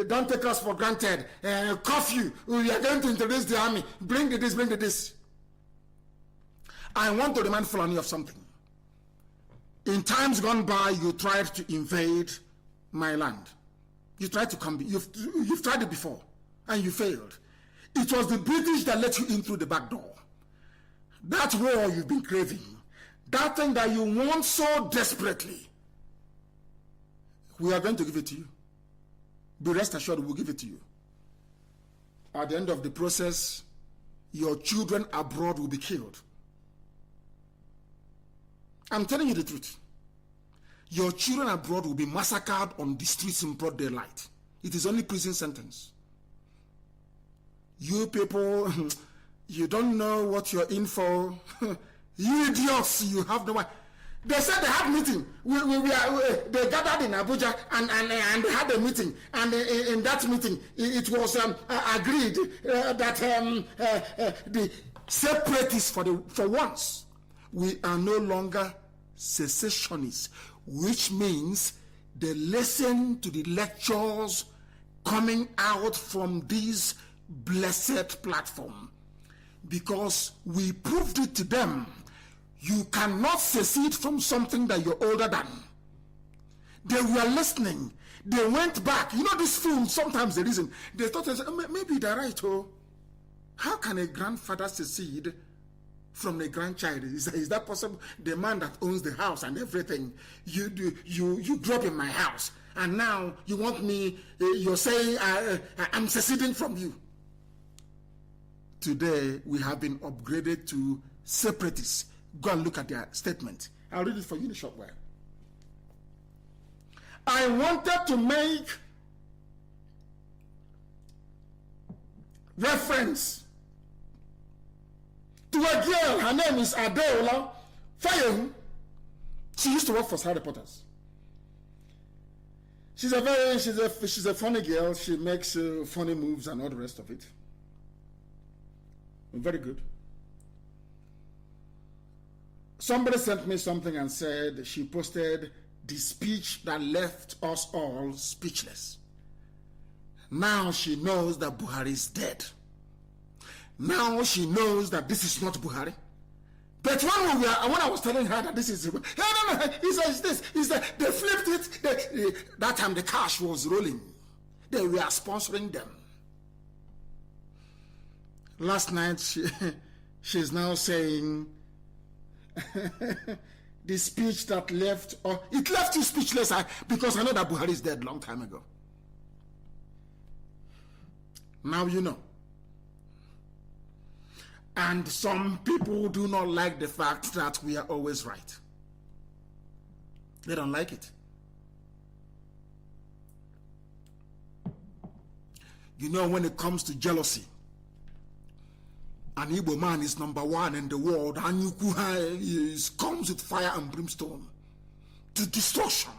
S1: don't take us for granted. Curfew. We are going to introduce the army. Bring the this, bring the this. I want to remind Fulani of something. In times gone by, you tried to invade my land. You tried to come. You've tried it before, and you failed. It was the British that let you in through the back door. That war you've been craving, that thing that you want so desperately, we are going to give it to you. Be rest assured, we'll give it to you. At the end of the process, your children abroad will be killed. I'm telling you the truth. Your children abroad will be massacred on the streets in broad daylight. It is only prison sentence. You people, you don't know what you're in for. You idiots, you have no idea. They said they had meeting. They gathered in Abuja and they had a meeting. And in that meeting, it was agreed that the separatists, for once, we are no longer secessionists, which means they listen to the lectures coming out from this blessed platform, because we proved it to them. You cannot secede from something that you're older than. They were listening. They went back. You know, these fools, sometimes the reason they thought, maybe they're right. Oh, how can a grandfather secede from a grandchild? Is that possible? The man that owns the house and everything, you grew up in my house, and now you want me, you're saying I'm seceding from you. Today we have been upgraded to separatists. Go and look at their statement. I'll read it for you in a short while. I wanted to make reference to a girl. Her name is Adeola Fayehu. She used to work for Star Reporters. She's a funny girl. She makes funny moves and all the rest of it. Very good. Somebody sent me something and said she posted the speech that left us all speechless. Now she knows that Buhari is dead. Now she knows that this is not Buhari. But when I was telling her that this is, no, he says this, he said they flipped it. That time the cash was rolling. They were sponsoring them. Last night she's now saying the speech that left, or it left you speechless, because I know that Buhari is dead long time ago. Now you know. And some people do not like the fact that we are always right. They don't like it. You know, when it comes to jealousy, an Igbo man is number one in the world, and comes with fire and brimstone to destruction.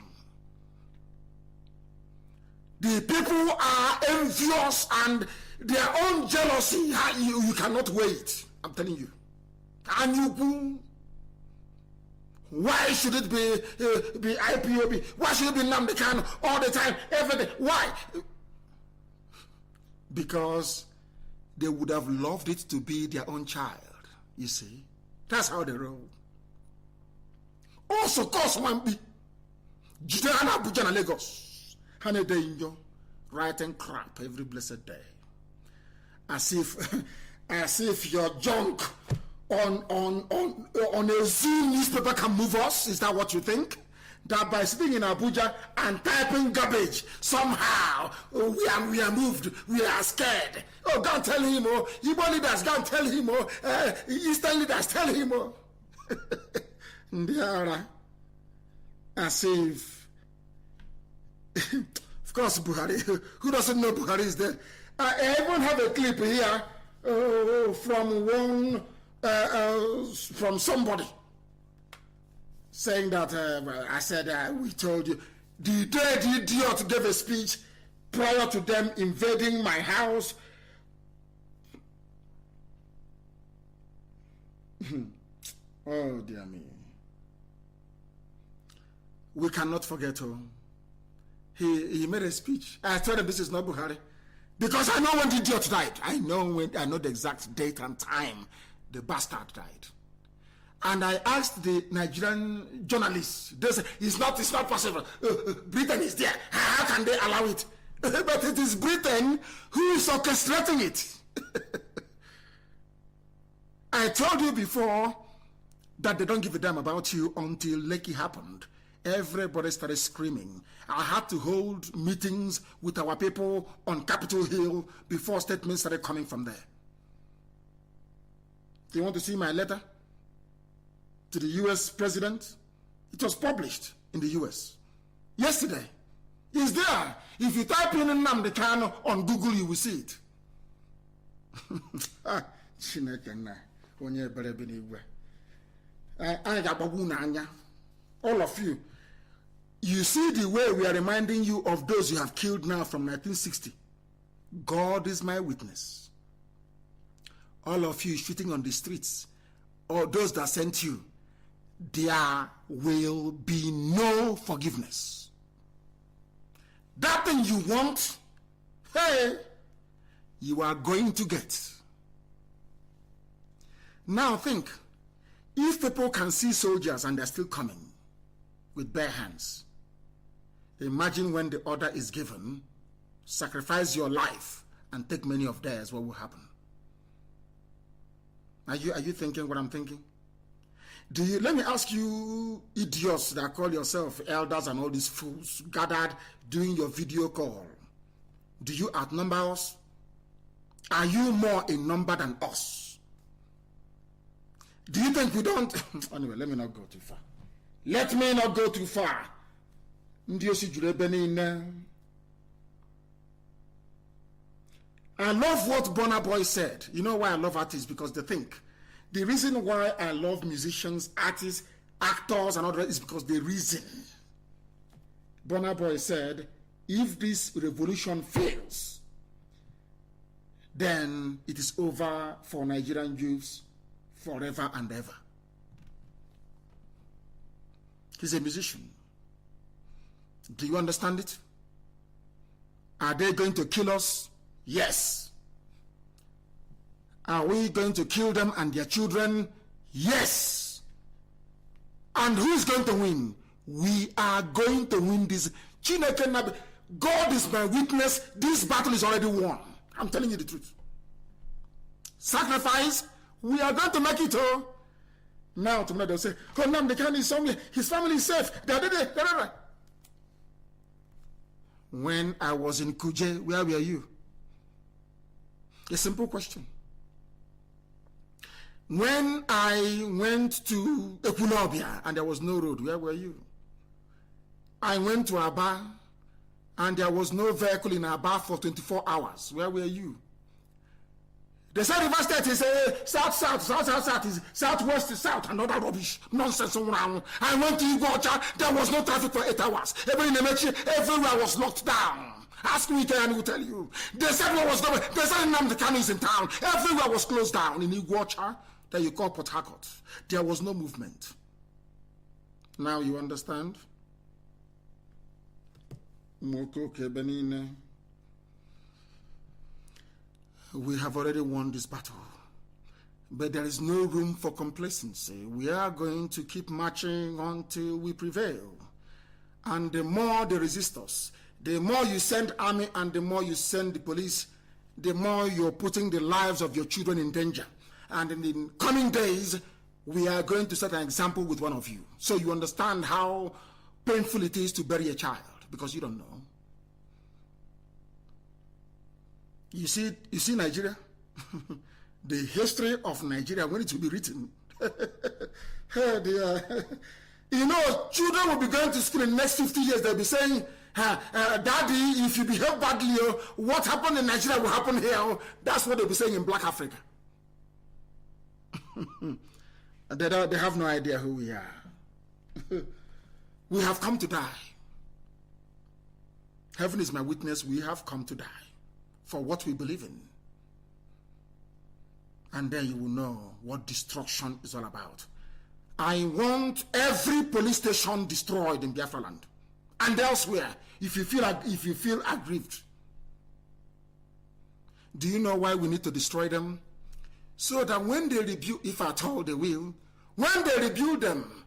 S1: The people are envious and their own jealousy, you cannot wait. I'm telling you. And why should it be IPOB? Why should it be Nnamdi Kanu all the time, everything? Why? Because they would have loved it to be their own child. You see? That's how they roll. Also, cause one be Jidana Abuja and Lagos. Hane de writing crap every blessed day. As if your junk on a Zoom newspaper can move us. Is that what you think? That by sitting in Abuja and typing garbage, somehow we are moved, we are scared. Oh, go and tell him, oh, Igbo leaders, go and tell him, oh, Eastern leaders, tell him, oh. As if, of course, Buhari, who doesn't know Buhari is dead? I even have a clip here from somebody saying that I said we told you. The day the idiot gave a speech prior to them invading my house. Oh dear me. We cannot forget him. He made a speech. I told him this is not Buhari. Because I know when the idiot died. I know the exact date and time the bastard died. And I asked the Nigerian journalists, they said, it's not possible. Britain is there. How can they allow it? But it is Britain who is orchestrating it. I told you before that they don't give a damn about you until Lekki happened. Everybody started screaming. I had to hold meetings with our people on Capitol Hill before statements started coming from there. Do you want to see my letter to the US president? It was published in the US yesterday. It's there. If you type in Nnamdi Kanu on Google, you will see it. All of you, you see the way we are reminding you of those you have killed now from 1960. God is my witness. All of you shooting on the streets, or those that sent you, there will be no forgiveness. That thing you want, hey, you are going to get. Now think, if people can see soldiers and they're still coming with bare hands, imagine when the order is given, sacrifice your life and take many of theirs, what will happen? Are you thinking what I'm thinking? Let me ask you, idiots that call yourself elders and all these fools gathered doing your video call, do you outnumber us? Are you more in number than us? Do you think we don't? Anyway, let me not go too far. Let me not go too far. I love what Burna Boy said. You know why I love artists? Because they think. The reason why I love musicians, artists, actors, and all that is because they reason. Burna Boy said, if this revolution fails, then it is over for Nigerian youths forever and ever. He's a musician. Do you understand it? Are they going to kill us? Yes. Are we going to kill them and their children? Yes. And who is going to win? We are going to win this. God is my witness. This battle is already won. I'm telling you the truth. Sacrifice, we are going to make it. Oh, now tomorrow they'll say, oh, Nnamdi Kanu is somewhere. His family is safe. When I was in Kuje, where were you? A simple question. When I went to Ekulobia and there was no road, where were you? I went to Aba and there was no vehicle in Aba for 24 hours. Where were you? They said River State is south is southwest is south, another rubbish, nonsense around. I went to Iguacha, there was no traffic for 8 hours. Everywhere was locked down. Ask me, and will tell you. They said what was going. They said Nnamdi Kanu is in town. Everywhere was closed down in Iguacha, that you call Port Harcourt. There was no movement. Now you understand? We have already won this battle. But there is no room for complacency. We are going to keep marching until we prevail. And the more they resist us, the more you send army and the more you send the police, the more you're putting the lives of your children in danger. And in the coming days, we are going to set an example with one of you. So you understand how painful it is to bury a child, because you don't know. You see Nigeria? The history of Nigeria, when it will be written. You know, children will be going to school in the next 50 years. They'll be saying, Daddy, if you behave badly, what happened in Nigeria will happen here. That's what they'll be saying in Black Africa. They have no idea who we are. We have come to die. Heaven is my witness, we have come to die for what we believe in. And then you will know what destruction is all about. I want every police station destroyed in Biafra land and elsewhere if you feel aggrieved. Do you know why we need to destroy them? So that when they rebuild, if at all they will, when they rebuild them,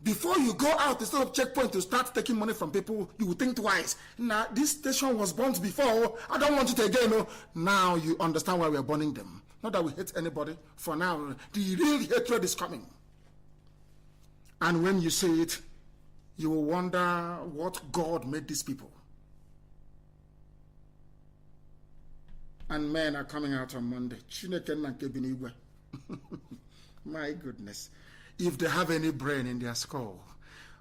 S1: before you go out instead of checkpoint to start taking money from people, you will think twice. Now, this station was burnt before. I don't want it again. No. Now you understand why we are burning them. Not that we hate anybody. For now, the real hatred is coming. And when you see it, you will wonder what God made these people. And men are coming out on Monday. My goodness. If they have any brain in their skull,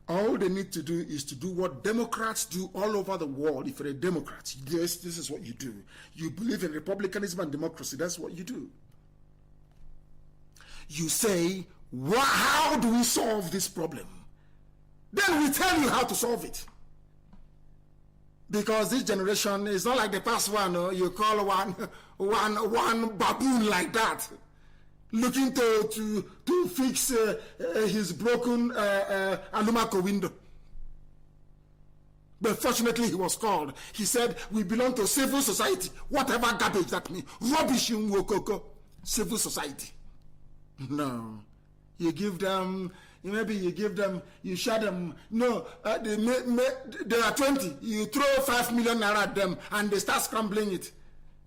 S1: all they need to do is to do what Democrats do all over the world. If you're a Democrat, this is what you do. You believe in republicanism and democracy. That's what you do. You say, how do we solve this problem? Then we tell you how to solve it. Because this generation is not like the past one. You call one baboon like that, looking to fix his broken Alumako window. But fortunately he was called. He said, we belong to civil society. Whatever garbage that means. Rubbish in Wokoko. Civil society. No. You give them, maybe you give them, you share them. No, they are 20. You throw 5 million naira at them and they start scrambling it.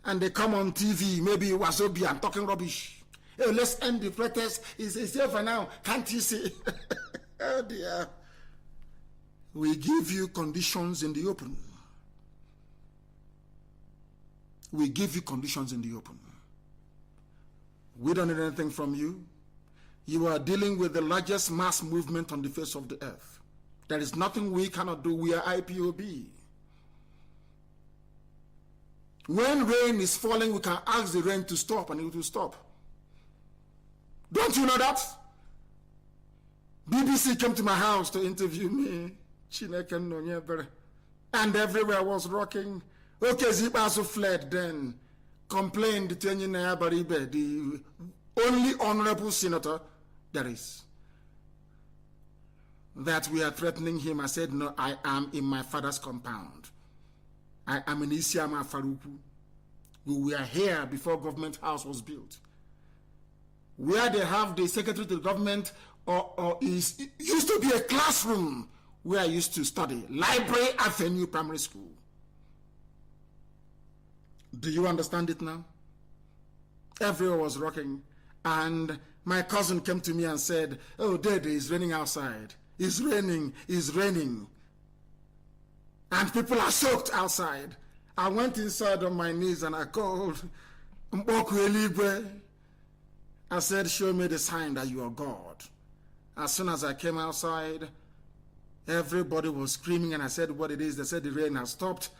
S1: And they come on TV, maybe Wazobi, I'm talking rubbish. Hey, let's end the protest. It's here for now. Can't you see? Oh dear. We give you conditions in the open. We give you conditions in the open. We don't need anything from you. You are dealing with the largest mass movement on the face of the earth. There is nothing we cannot do. We are IPOB. When rain is falling, we can ask the rain to stop and it will stop. Don't you know that? BBC came to my house to interview me. And everywhere was rocking. Okay, Zibasu fled then. Complained to Baribe, the only honorable senator there is. That we are threatening him. I said, no, I am in my father's compound. I am in Isiama Faruku. We were here before government house was built. Where they have the secretary to the government used to be a classroom where I used to study. Library Avenue Primary School. Do you understand it now? Everyone was rocking. And my cousin came to me and said, oh, Daddy, it's raining outside. It's raining. It's raining. And people are soaked outside. I went inside on my knees and I called Mbokwe. I said, show me the sign that you are God. As soon as I came outside, everybody was screaming and I said what it is. They said the rain has stopped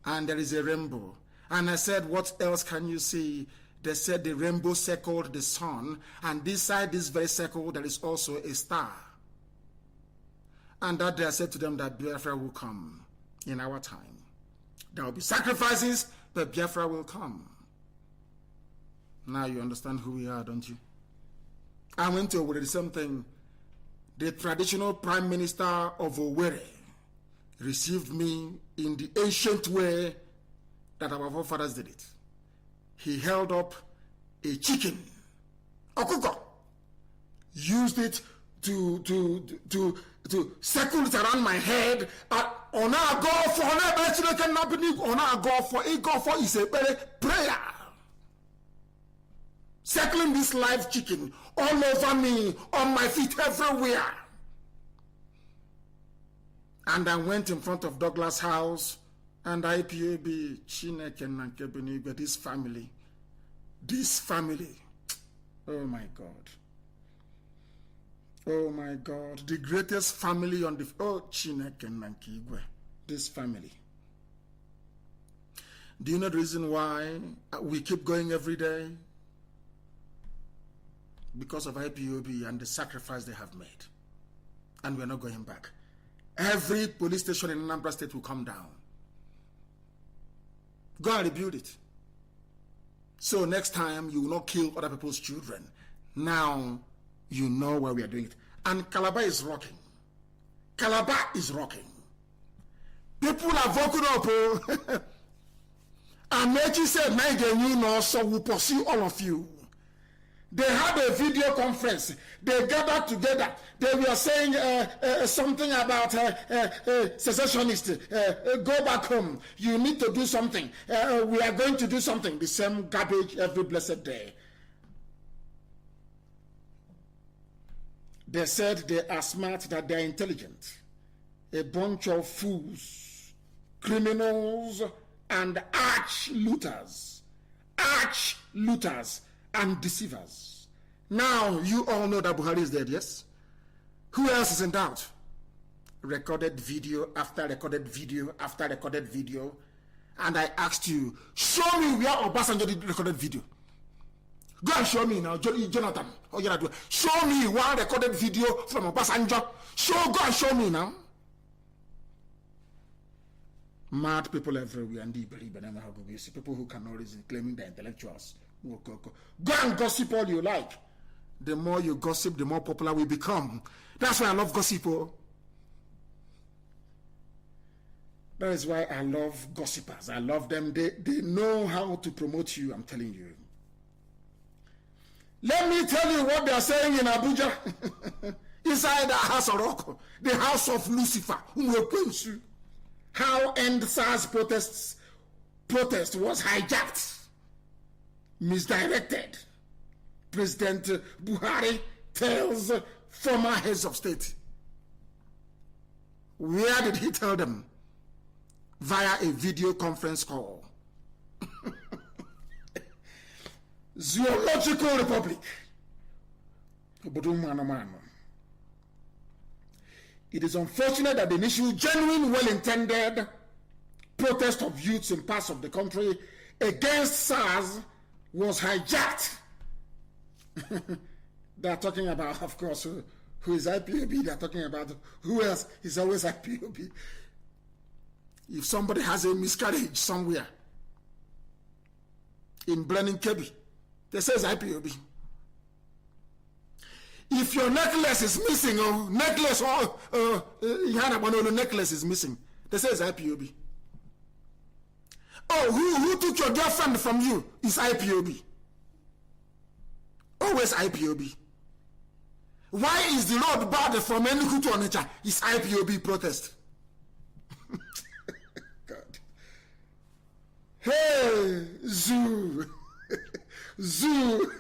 S1: and there is a rainbow. And I said, what else can you see? They said the rainbow circled the sun, and this side, this very circle, there is also a star. And that day I said to them that Biafra will come in our time. There will be sacrifices, but Biafra will come. Now you understand who we are, don't you? I went to Owerri, the same thing. The traditional prime minister of Owerri received me in the ancient way that our forefathers did it. He held up a chicken, okuko, used it to circle it around my head. On our go for is a prayer. Circling this live chicken all over me, on my feet, everywhere. And I went in front of Douglas House. And IPAB, Chineke Nankebenibe, this family, oh my God. Oh my God, the greatest family on the, Chineke Nankigwe, this family. Do you know the reason why we keep going every day? Because of IPOB and the sacrifice they have made. and we're not going back. Every police station in Nnamdi State will come down. Go and rebuild it. So next time you will not kill other people's children. Now you know where we are doing it. And Calabar is rocking. Calabar is rocking. People are voting up. And Mazi said, you know, so we'll pursue all of you. They had a video conference. They gathered together. They were saying something about secessionists. Go back home. You need to do something. We are going to do something. The same garbage every blessed day. They said they are smart, that they are intelligent. A bunch of fools, criminals, and arch-looters. Arch-looters and deceivers. Now you all know that Buhari is dead, yes? Who else is in doubt? Recorded video after recorded video after recorded video. And I asked you, show me where Obasanjo did recorded video. Go and show me now, Jonathan. Show me one recorded video from Obasanjo. Go and show me now. Mad people everywhere, and people who cannot reason, claiming they're intellectuals. Go and gossip all you like. The more you gossip, the more popular we become. That's why I love gossip. That is why I love gossipers. I love them. They know how to promote you, I'm telling you. Let me tell you what they are saying in Abuja. Inside the House of Rock, the House of Lucifer. How End SARS protest was hijacked, misdirected. President Buhari tells former heads of state. Where did he tell them? Via a video conference call. Zoological Republic. It is unfortunate that the initial genuine, well-intended protest of youths in parts of the country against SARS was hijacked. They are talking about, of course, who is IPOB. They are talking about who else is always IPOB. If somebody has a miscarriage somewhere in Blenheim Kebbi, they say it's IPOB. If your necklace is missing, or necklace is missing, they say it's IPOB. Oh, who took your girlfriend from you? It's IPOB. Always IPOB. Why is the road bad from Enugu to Onitsha? It's IPOB protest. God. Hey, zoo. Zoo.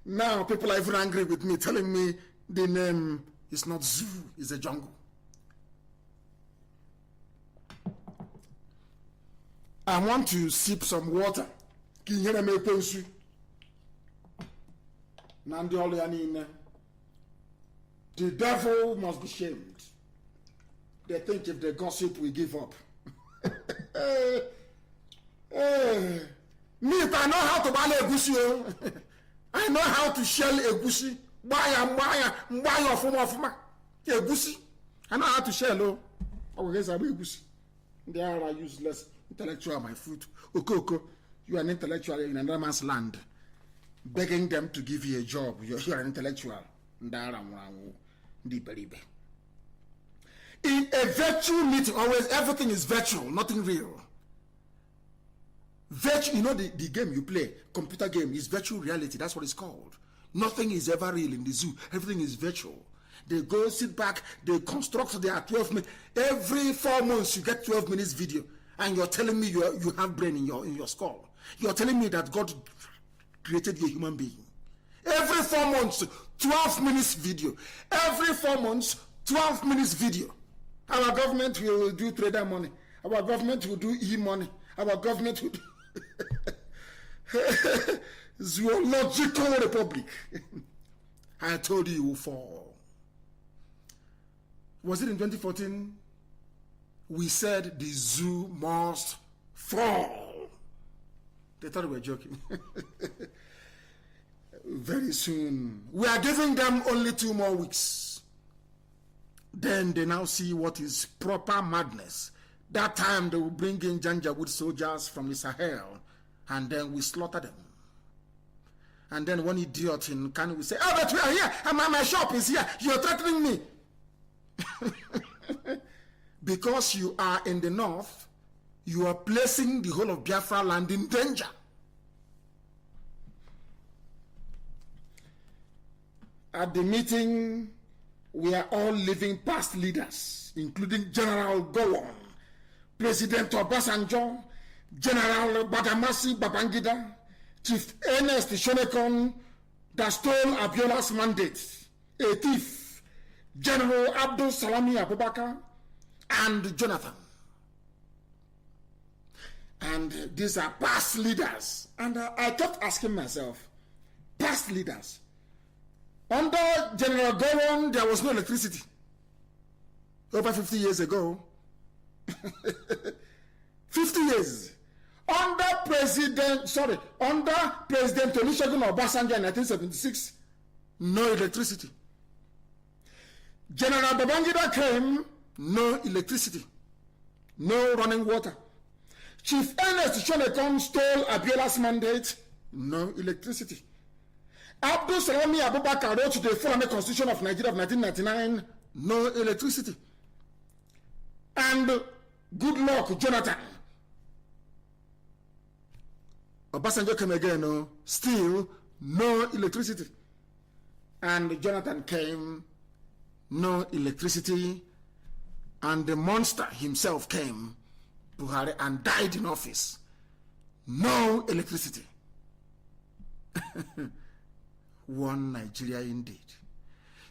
S1: Now people are even angry with me, telling me the name is not zoo, it's a jungle. I want to sip some water. The devil must be shamed. They think if they gossip, we give up. Me, if I know how to buy a goosey, I know how to shell a goosey. Buy a goosey. I know how to shell. Oh, yes, I will goosey. They are useless intellectual, my fruit. Oko, you are an intellectual in another man's land, begging them to give you a job. You're an intellectual. In a virtual meeting, always everything is virtual, nothing real. Virtual, you know the game you play, computer game, is virtual reality. That's what it's called. Nothing is ever real in the zoo. Everything is virtual. They go sit back, they construct their 12 minutes. Every 4 months you get 12 minutes video, and you're telling me you have brain in your skull. You're telling me that God created you a human being. Every 4 months, 12 minutes video. Every 4 months, 12 minutes video. Our government will do trader money. Our government will do e-money. Our government will do Zoological Republic. I told you will fall. Was it in 2014? We said the zoo must fall. They thought we were joking. Very soon. We are giving them only 2 more weeks. Then they now see what is proper madness. That time they will bring in Janjaweed soldiers from the Sahel, and then we slaughter them. And then one idiot in Kanu will say, oh, but we are here, and my shop is here, you're threatening me. Because you are in the north, you are placing the whole of Biafra land in danger. At the meeting, we are all living past leaders, including General Gowon, President Obasanjo, General Badamasi Babangida, Chief Ernest Shonekon, that stole Abiola's mandate, a thief, General Abdul Salami Abubakar, and Jonathan. And these are past leaders. And I kept asking myself, past leaders. Under General Gowon, there was no electricity. Over 50 years ago. 50 years. Under President Olusegun Obasanjo in 1976, no electricity. General Babangida came, no electricity, no running water. Chief Ernest Shonekon stole Abiola's mandate, no electricity. Abdul Salami Abubakar wrote the Fulani Constitution of Nigeria of 1999, no electricity. And good luck, Jonathan. Obasanjo came again, no, still no electricity. And Jonathan came, no electricity. And the monster himself came, Buhari, and died in office. No electricity. One Nigeria indeed.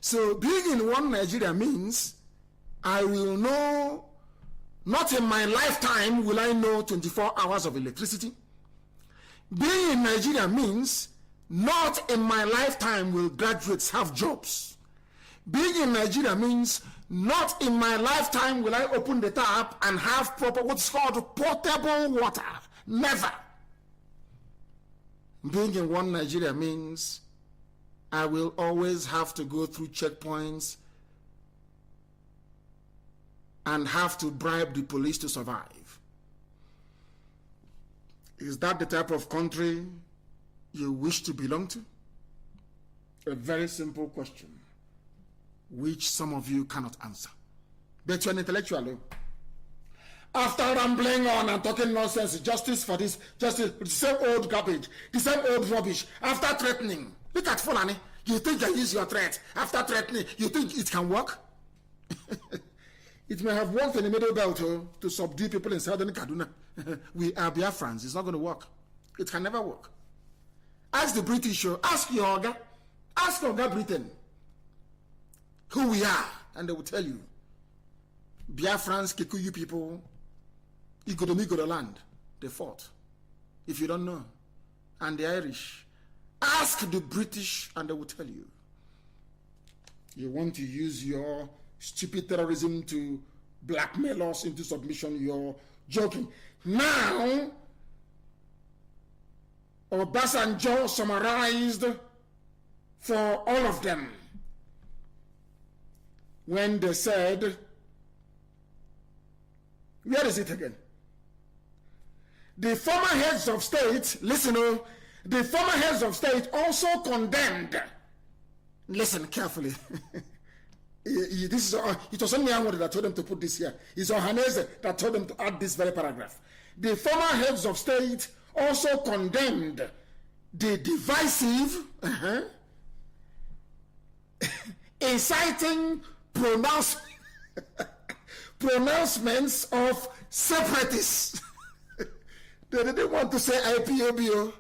S1: So being in one Nigeria means I will know, not in my lifetime will I know 24 hours of electricity. Being in Nigeria means not in my lifetime will graduates have jobs. Being in Nigeria means not in my lifetime will I open the tap and have proper what's called potable water. Never. Being in one Nigeria means I will always have to go through checkpoints and have to bribe the police to survive. Is that the type of country you wish to belong to? A very simple question, which some of you cannot answer. But you're an intellectual. After rambling on and talking nonsense, justice for this, justice, the same old garbage, the same old rubbish, after threatening. Look at Fulani. You think you use your threat. After threatening, you think it can work? It may have worked in the Middle Belt to subdue people in southern Kaduna. We are Biafrans. It's not going to work. It can never work. Ask the British, ask your Oga, ask Oga Britain who we are, and they will tell you. Biafrans, Kikuyu people, Igodomigodo land, they fought. If you don't know. And the Irish. Ask the British and they will tell you. You want to use your stupid terrorism to blackmail us into submission, you're joking. Now, Obasanjo summarized for all of them when they said, where is it again? The former heads of state, listen, the former heads of state also condemned. Listen carefully. This is it was only Anwar that told them to put this here. It's Ohaneze that told them to add this very paragraph. The former heads of state also condemned the divisive, inciting pronouncements of separatists. They didn't want to say IPOB.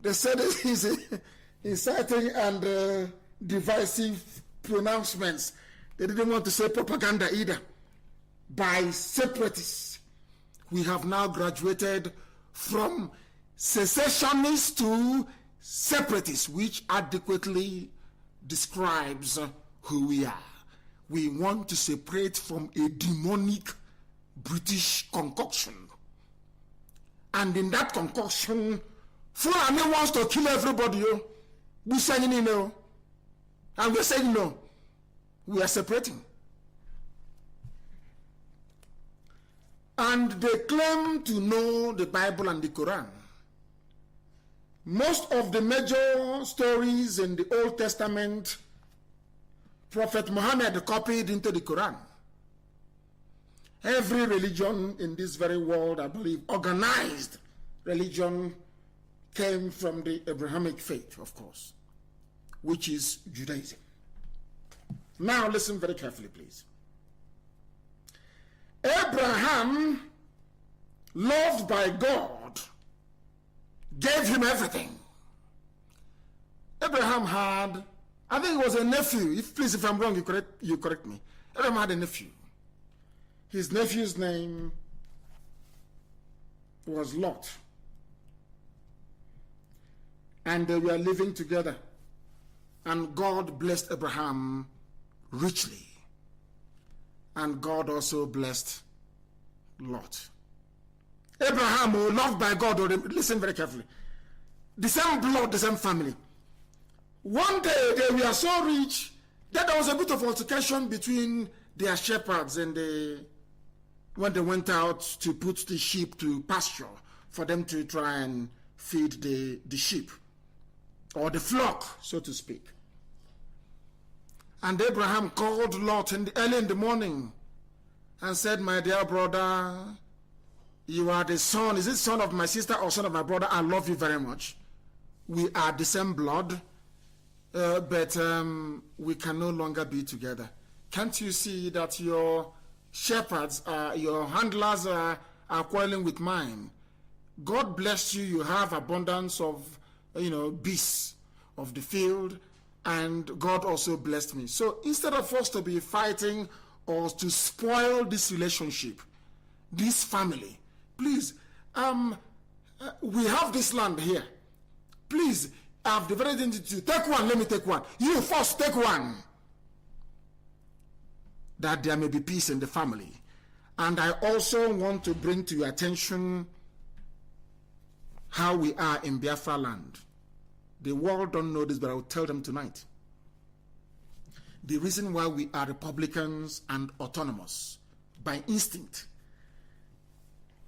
S1: They said it is inciting and divisive pronouncements. They didn't want to say propaganda either. By separatists. We have now graduated from secessionists to separatists, which adequately describes who we are. We want to separate from a demonic British concoction. And in that concoction, Fulani wants to kill everybody. We're saying no. And we're saying no. We are separating. and they claim to know the Bible and the Quran. Most of the major stories in the Old Testament, Prophet Muhammad copied into the Quran. Every religion in this very world, I believe, organized religion, came from the Abrahamic faith, of course, which is Judaism. Now listen very carefully, please. Abraham, loved by God, gave him everything. Abraham had, I think it was a nephew. If I'm wrong, you correct me. Abraham had a nephew. His nephew's name was Lot. And they were living together. And God blessed Abraham richly. And God also blessed Lot. Abraham, who loved by God, listen very carefully. The same blood, the same family. One day they were so rich that there was a bit of altercation between their shepherds and when they went out to put the sheep to pasture for them to try and feed the sheep, or the flock, so to speak. And Abraham called Lot early in the morning and said, "My dear brother, you are the son. Is it son of my sister or son of my brother? I love you very much. We are the same blood, but we can no longer be together. Can't you see that your shepherds, your handlers are quarreling with mine? God bless you. You have abundance of, beasts of the field, and God also blessed me. So instead of us to be fighting or to spoil this relationship, this family, please, we have this land here. Please, I've divided into two. Take one, let me take one. You first take one. That there may be peace in the family. And I also want to bring to your attention how we are in Biafra land. The world don't know this, but I will tell them tonight. The reason why we are Republicans and autonomous by instinct.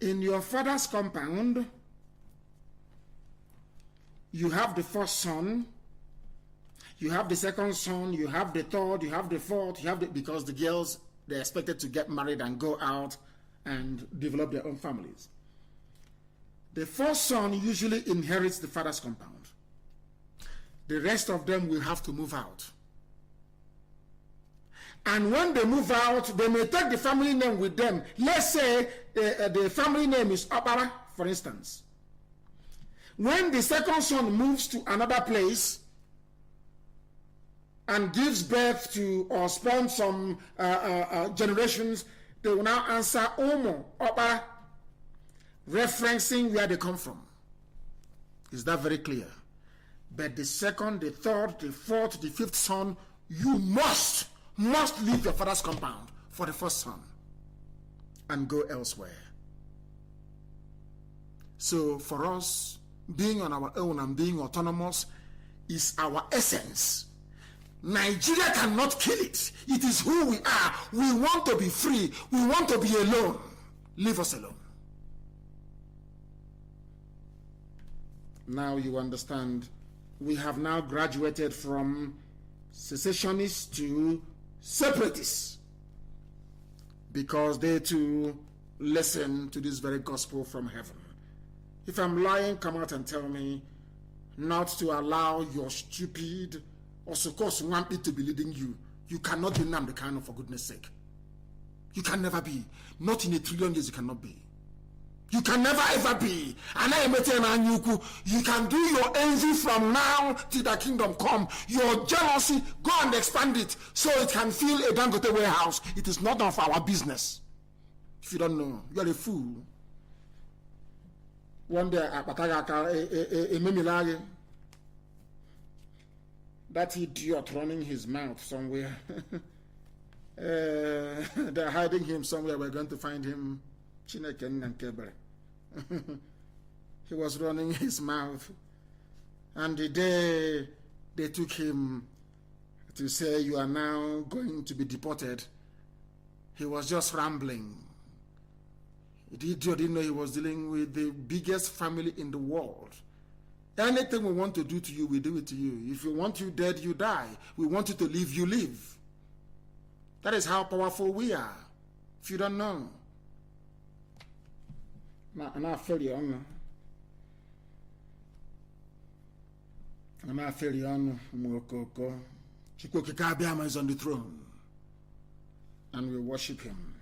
S1: In your father's compound, you have the first son, you have the second son, you have the third, you have the fourth, because the girls, they're expected to get married and go out and develop their own families. The first son usually inherits the father's compound. The rest of them will have to move out. And when they move out, they may take the family name with them. Let's say the family name is Opara, for instance. When the second son moves to another place and gives birth to or spawns some generations, they will now answer Omo, Opara, referencing where they come from. Is that very clear? But the second, the third, the fourth, the fifth son, you must leave your father's compound for the first son and go elsewhere. So for us, being on our own and being autonomous is our essence. Nigeria cannot kill it. It is who we are. We want to be free. We want to be alone. Leave us alone. Now you understand. We have now graduated from secessionists to separatists, because they too listen to this very gospel from heaven. If I'm lying, come out and tell me, not to allow your stupid or so-called Swampy to be leading you. You cannot be Nnamdi Kanu, for goodness sake. You can never be. Not in a trillion years you cannot be. You can never ever be. You can do your envy from now till the kingdom come. Your jealousy, go and expand it so it can fill a Dangote warehouse. It is not of our business. If you don't know, you're a fool. One day, that idiot running his mouth somewhere. They're hiding him somewhere. We're going to find him. Chineken and Kebre. He was running his mouth, and the day they took him to say you are now going to be deported, he was just rambling. The idiot didn't know he was dealing with the biggest family in the world. Anything we want to do to you, we do it to you. If you want you dead, you die. We want you to live, you live. That is how powerful we are. If you don't know. Now, failure on. Now, failure on. Chukwukikabiama is on the throne. And we worship him.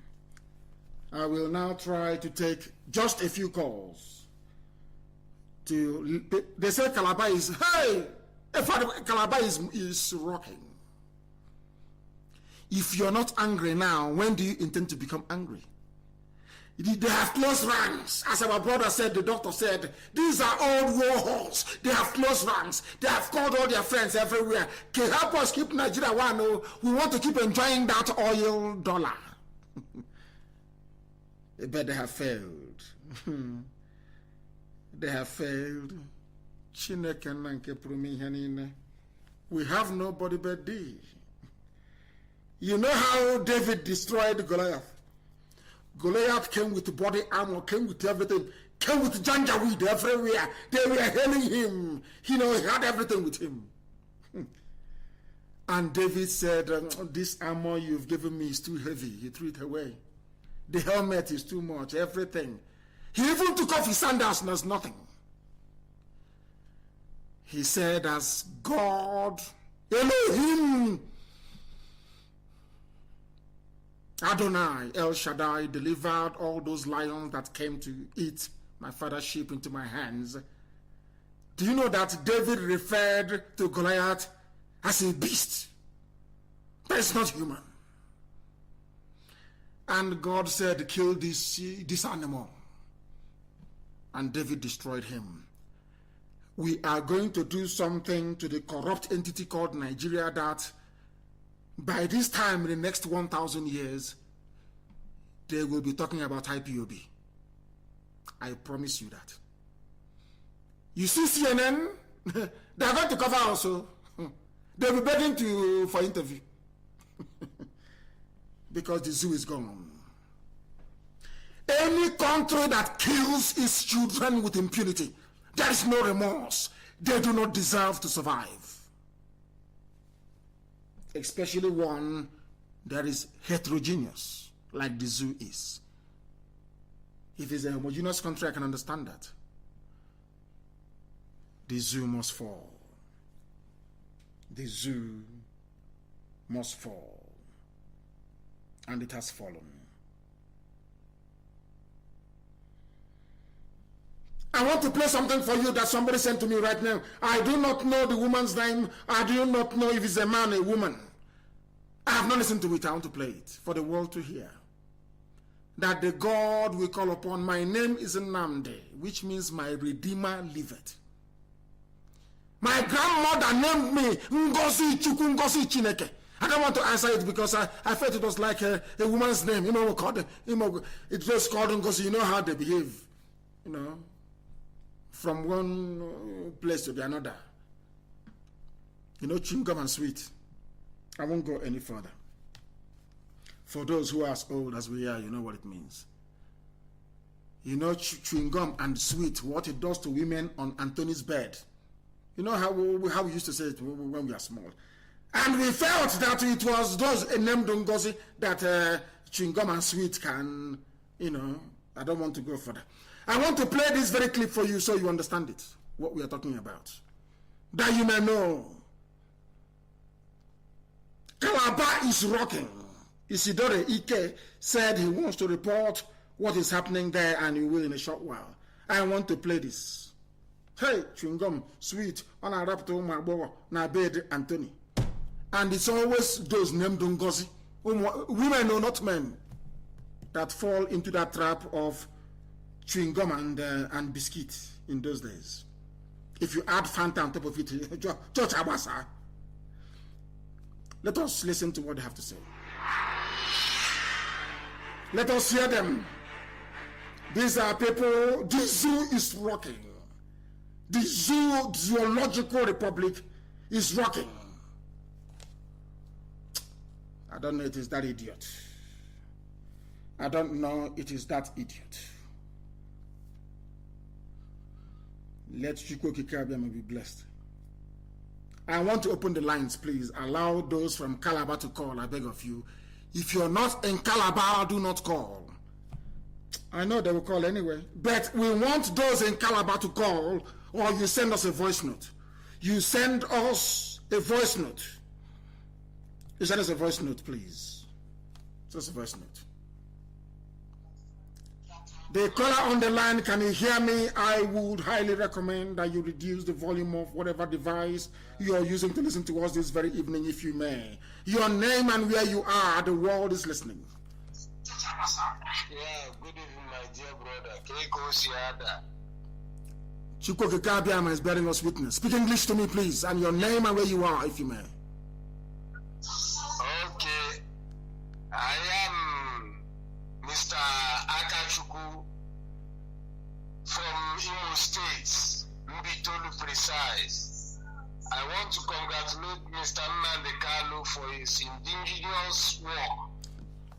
S1: I will now try to take just a few calls. They say Calabar is, hey! Calabar is rocking. If you're not angry now, when do you intend to become angry? They have close ranks. As our brother said, the doctor said, these are old war horses. They have close ranks. They have called all their friends everywhere. Can help us keep Nigeria one. We want to keep enjoying that oil dollar. But they have failed. They have failed. We have nobody but thee. You know how David destroyed Goliath? Goliath came with body armor, came with everything, came with janjaweed everywhere. They were hailing him. He had everything with him. And David said, this armor you've given me is too heavy. He threw it away. The helmet is too much, everything. He even took off his sandals and there's nothing. He said, as God, Elohim, Adonai, El Shaddai, delivered all those lions that came to eat my father's sheep into my hands. Do you know that David referred to Goliath as a beast? That is not human. And God said, kill this animal. And David destroyed him. We are going to do something to the corrupt entity called Nigeria that by this time, in the next 1,000 years, they will be talking about IPOB. I promise you that. You see CNN? They're going to cover also. They'll be begging for interview. Because the zoo is gone. Any country that kills its children with impunity, there is no remorse. They do not deserve to survive. Especially one that is heterogeneous, like the zoo is. If it's a homogeneous country, I can understand that. The zoo must fall. The zoo must fall. And it has fallen. I want to play something for you that somebody sent to me right now. I do not know the woman's name. I do not know if it's a man or a woman. I have not listened to it. I want to play it for the world to hear. That the God we call upon, my name is Nnamdi, which means my Redeemer liveth. My grandmother named me Ngozi Chukwu Ngozi Chineke. I don't want to answer it because I felt it was like a woman's name. It was called Ngozi. You know how they behave. From one place to the another. Chewing gum and sweet. I won't go any further. For those who are as old as we are, you know what it means. Chewing gum and sweet, what it does to women on Anthony's bed. You know how we used to say it when we were small. And we felt that it was those Nnamdi Ngozi that chewing gum and sweet can, I don't want to go further. I want to play this very clip for you so you understand it, what we are talking about. That you may know. Calabar is rocking. Isidore Ike said he wants to report what is happening there and he will in a short while. I want to play this. Hey, chewing gum, sweet, on a raptor, my boy, na bed Anthony. And it's always those named Ngozi, women or not men, that fall into that trap of chewing gum and biscuit in those days. If you add Fanta on top of it, George Abasa. Let us listen to what they have to say. Let us hear them. These are people. The zoo is rocking. The zoological republic is rocking. I don't know it is that idiot. I don't know it is that idiot. Let Chukwu Kikabiama be blessed. I want to open the lines, please. Allow those from Calabar to call, I beg of you. If you're not in Calabar, do not call. I know they will call anyway. But we want those in Calabar to call, or you send us a voice note. You send us a voice note. You send us a voice note, please. Just a voice note. The caller on the line, can you hear me? I would highly recommend that you reduce the volume of whatever device you are using to listen to us this very evening, if you may. Your name and where you are, the world is listening.
S2: Yeah, good evening, my dear brother. Keiko Siada.
S1: Chukwu Kikabiama is bearing us witness. Speak English to me, please, and your name and where you are, if you may.
S2: Okay. I am Mr. Akachuku from Imo State, Mbitolu precise. I want to congratulate Mr. Nnamdi Kanu for his indigenous work.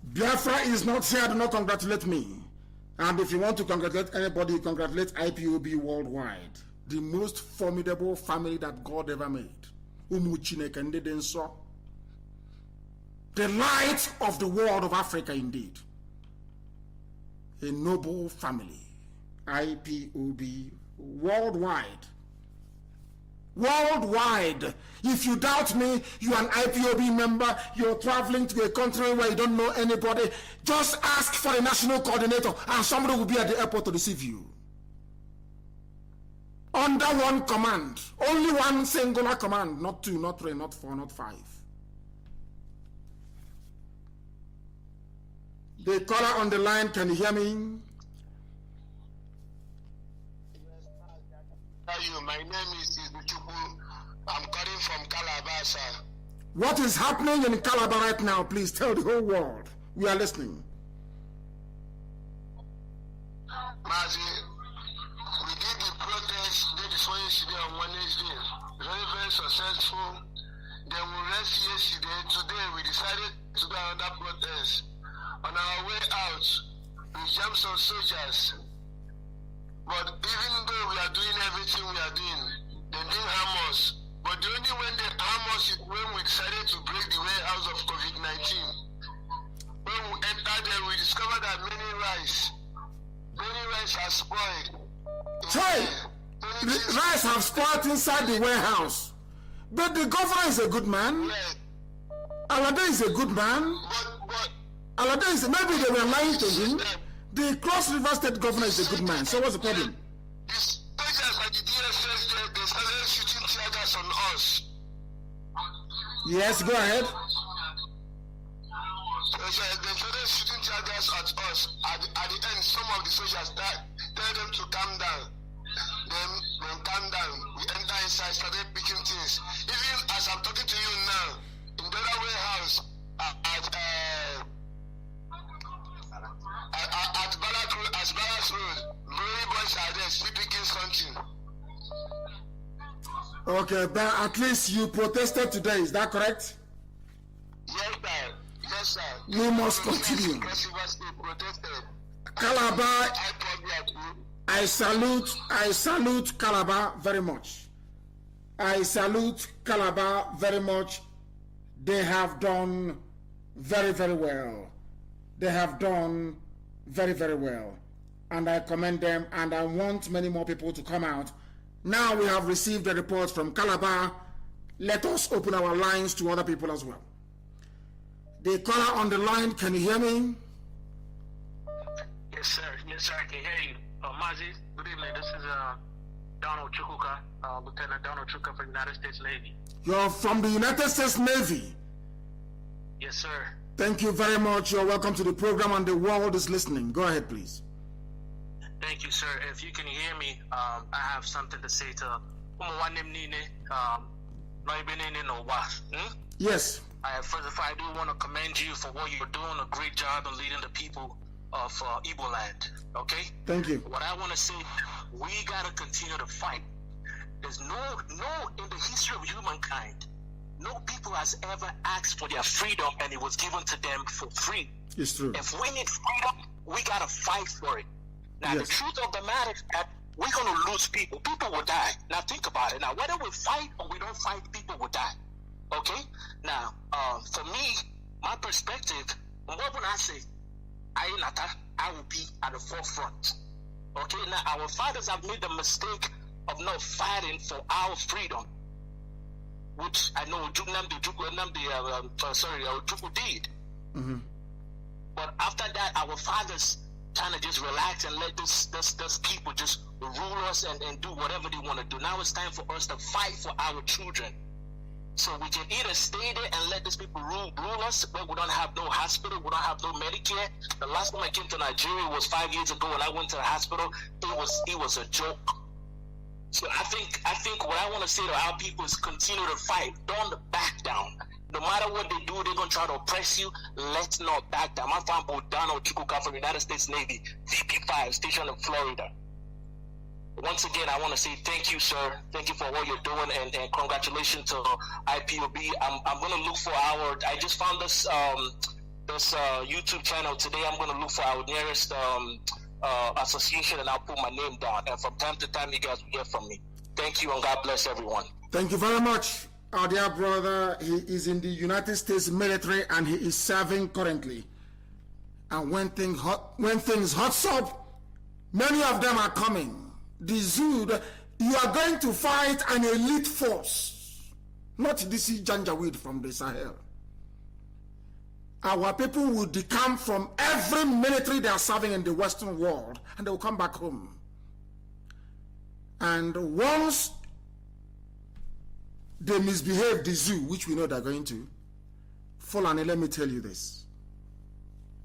S1: Biafra is not here, do not congratulate me. And if you want to congratulate anybody, congratulate IPOB worldwide. The most formidable family that God ever made. The light of the world of Africa indeed. A noble family. IPOB worldwide. Worldwide. If you doubt me, you're an IPOB member, you're traveling to a country where you don't know anybody, just ask for a national coordinator and somebody will be at the airport to receive you. Under one command. Only one singular command. Not two, not three, not four, not five. The caller on the line, can you hear me?
S2: My name is Ibuchukwu. I'm calling from Calabar, sir.
S1: What is happening in Calabar right now? Please tell the whole world. We are listening.
S2: Mazi, we did the protest day before yesterday on Wednesday. Very, very successful. Then we rest yesterday. Today we decided to do another protest. On our way out, we jammed some soldiers. But even though we are doing everything we are doing, they didn't harm us. But the only when they harm us is when we decided to break the warehouse of COVID-19. When we entered there, we discovered that many rice are spoiled.
S1: Rice have spoiled inside the warehouse. But the governor is a good man.
S2: Yeah.
S1: Alade is a good man.
S2: But
S1: Alade is, maybe they were lying to him. The Cross River State governor is a good man. So what's the problem?
S2: The soldiers at the DSS, they started shooting tear gas on us.
S1: Yes, go ahead.
S2: They started shooting tear gas at us. At the end, some of the soldiers tell them to calm down. Then calm down. We enter inside, started picking things. Even as I'm talking to you now, in the other warehouse at Barracks Road, many boys are there still picking something.
S1: Okay, but at least you protested today, is that correct?
S2: Yes, sir. Yes, sir.
S1: We must continue. Calabar, I salute Calabar very much. I salute Calabar very much. They have done very, very well. They have done very, very well. And I commend them, and I want many more people to come out. Now we have received a report from Calabar. Let us open our lines to other people as well. The caller on the line, can you hear me?
S3: Yes, sir. Yes, sir. I can hear you. Mazi, good evening. This is Donald Chukwuka, Lieutenant Donald Chukwuka from the United States Navy.
S1: You're from the United States Navy?
S3: Yes, sir.
S1: Thank you very much. You're welcome to the program, and the world is listening. Go ahead, please.
S3: Thank you, sir. If you can hear me, I have something to say to
S1: Yes.
S3: First of all, I do want to commend you for what you're doing, a great job in leading the people of Igbo land. Okay?
S1: Thank you.
S3: What I want to say, we got to continue to fight. There's no, in the history of humankind, no people has ever asked for their freedom and it was given to them for free.
S1: It's true.
S3: If we need freedom, we got to fight for it. Now,
S1: yes.
S3: The truth of the matter is that we're going to lose people. People will die. Now think about it. Now, whether we fight or we don't fight, people will die. Okay? Now, for me, my perspective, what would I say? I will be at the forefront. Okay? Now, our fathers have made the mistake of not fighting for our freedom, which I know Nnamdi did.
S1: Mm-hmm.
S3: But after that, our fathers kind of just relax and let this people just rule us and do whatever they want to do. Now it's time for us to fight for our children. So we can either stay there and let these people rule us, but we don't have no hospital, we don't have no Medicare. The last time I came to Nigeria was 5 years ago, and I went to the hospital. It was a joke. So I think what I want to say to our people is continue to fight. Don't back down. No matter what they do, they're going to try to oppress you. Let's not back down. My friend Bodano Chukwuka from United States Navy, VP5, stationed in Florida. Once again, I want to say thank you, sir. Thank you for what you're doing, and congratulations to IPOB. I'm going to look for I just found this YouTube channel today. I'm going to look for our nearest association, and I'll put my name down. And from time to time, you guys will hear from me. Thank you, and God bless everyone.
S1: Thank you very much, our dear brother. He is in the United States military, and he is serving currently. And when things hot up, many of them are coming. The Zud, you are going to fight an elite force, not this Janjaweed from the Sahel. Our people will decamp from every military they are serving in the Western world, and they will come back home. And once they misbehave, the zoo, which we know they're going to, Fulani, let me tell you this.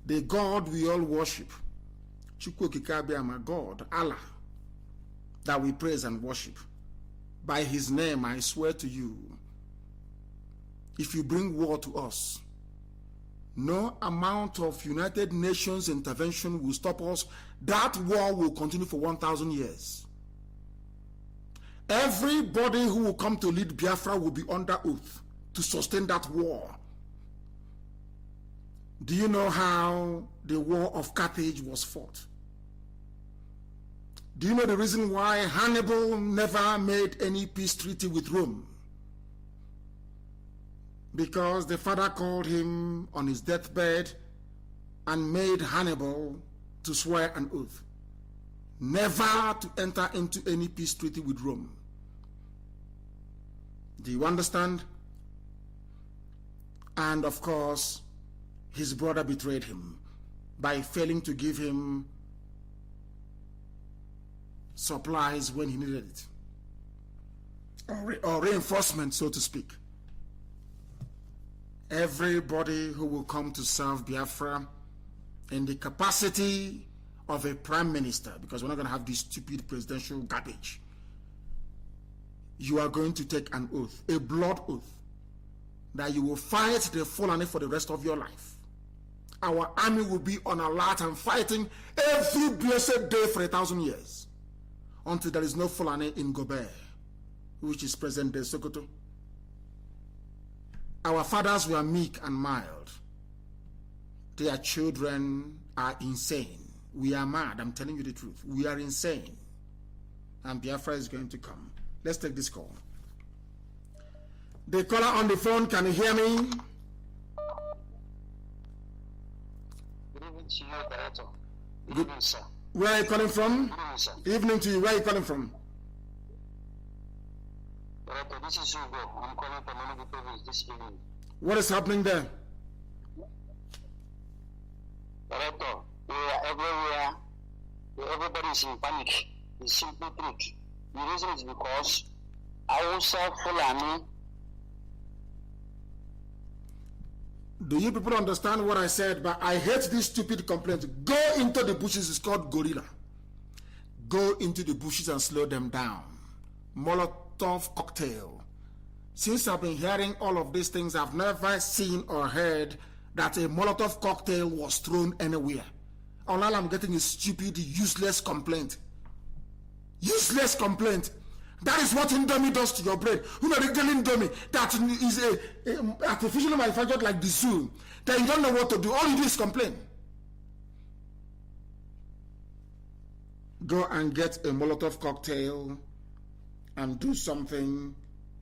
S1: The God we all worship, my God, Allah, that we praise and worship, by his name, I swear to you, if you bring war to us, no amount of United Nations intervention will stop us. That war will continue for 1,000 years. Everybody who will come to lead Biafra will be under oath to sustain that war. Do you know how the war of Carthage was fought? Do you know the reason why Hannibal never made any peace treaty with Rome? Because the father called him on his deathbed and made Hannibal to swear an oath never to enter into any peace treaty with Rome. Do you understand? And of course, his brother betrayed him by failing to give him supplies when he needed it, or reinforcement, so to speak. Everybody who will come to serve Biafra in the capacity of a prime minister, because we're not going to have this stupid presidential garbage, you are going to take an oath, a blood oath, that you will fight the Fulani for the rest of your life. Our army will be on alert and fighting every blessed day for 1,000 years, until there is no Fulani in Gobert, which is present-day Sokoto. Our fathers were meek and mild. Their children are insane. We are mad. I'm telling you the truth. We are insane. And Biafra is going to come. Let's take this call. The caller on the phone, can you hear me?
S2: Good evening to you, Director. Good evening, sir.
S1: Where are you calling from?
S2: Good evening, sir.
S1: Evening to you. Where are you calling from?
S2: Director, this is Hugo. I'm calling from Nnamdi province this evening.
S1: What is happening there?
S2: Director, we are everywhere. Everybody is in panic. The simple truth. The reason is because Hausa Fulani.
S1: Do you people understand what I said? But I hate this stupid complaint. Go into the bushes. It's called gorilla. Go into the bushes and slow them down. Molotov cocktail. Since I've been hearing all of these things, I've never seen or heard that a Molotov cocktail was thrown anywhere. All I'm getting is stupid, useless complaint. Useless complaint. That is what Indomie does to your brain. You know, the girl Indomie that is a artificially manufactured like the zoo, that you don't know what to do. All you do is complain. Go and get a Molotov cocktail and do something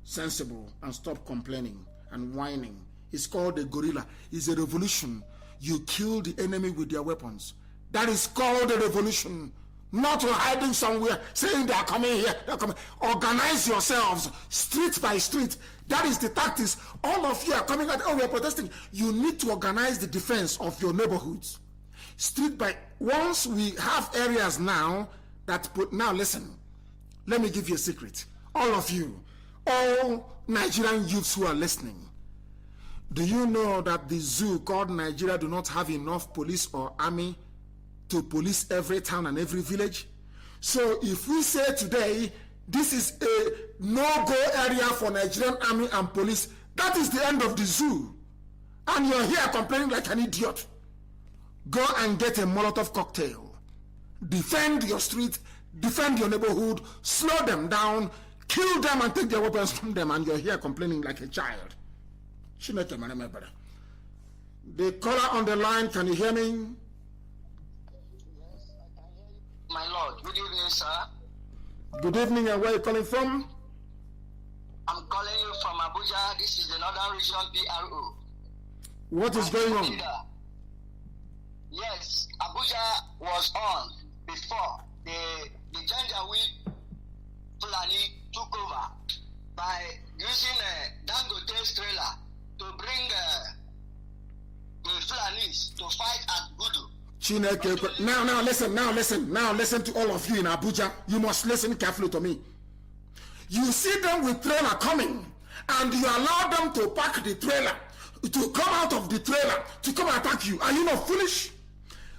S1: sensible and stop complaining and whining. It's called a guerrilla. It's a revolution. You kill the enemy with their weapons. That is called a revolution. Not hiding somewhere saying they are coming here, they are coming. Organize yourselves street by street. That is the tactics. All of you are coming out, oh, we are protesting. You need to organize the defense of your neighborhoods. Street by, once we have areas now that put, now listen, let me give you a secret. All of you, all Nigerian youths who are listening, do you know that the zoo called Nigeria do not have enough police or army to police every town and every village? So if we say today this is a no-go area for Nigerian army and police, that is the end of the zoo. And you're here complaining like an idiot. Go and get a Molotov cocktail. Defend your street, defend your neighborhood, slow them down, kill them and take their weapons from them, and you're here complaining like a child. The caller on the line, can you hear me?
S2: My lord, good evening, sir.
S1: Good evening, and where are you calling from?
S2: I'm calling you from Abuja. This is the Northern Region PRO.
S1: What is going on?
S2: Yes, Abuja was on before the Janjaweed Fulani took over by using a Dangote's trailer to bring the Fulanis to fight at Gudu.
S1: Now listen to all of you in Abuja. You must listen carefully to me. You see them with trailer coming, and you allow them to park the trailer, to come out of the trailer, to come attack you. Are you not foolish?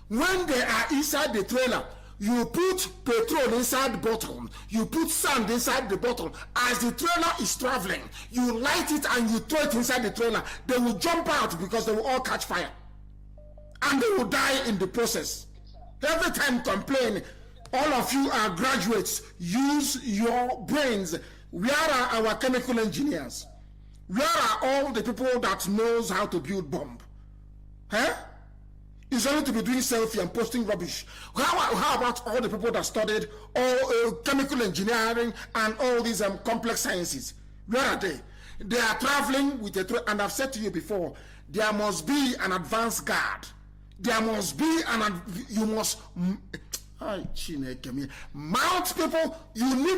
S1: When they are inside the trailer, you put petrol inside the bottle, you put sand inside the bottle. As the trailer is traveling, you light it and you throw it inside the trailer. They will jump out because they will all catch fire. And they will die in the process. Every time complain, all of you are graduates. Use your brains. Where are our chemical engineers? Where are all the people that knows how to build bomb? Huh? It's only to be doing selfie and posting rubbish. How about all the people that studied all chemical engineering and all these complex sciences? Where are they? They are traveling with a and I've said to you before, there must be an advanced guard. There must be you must mount people. You need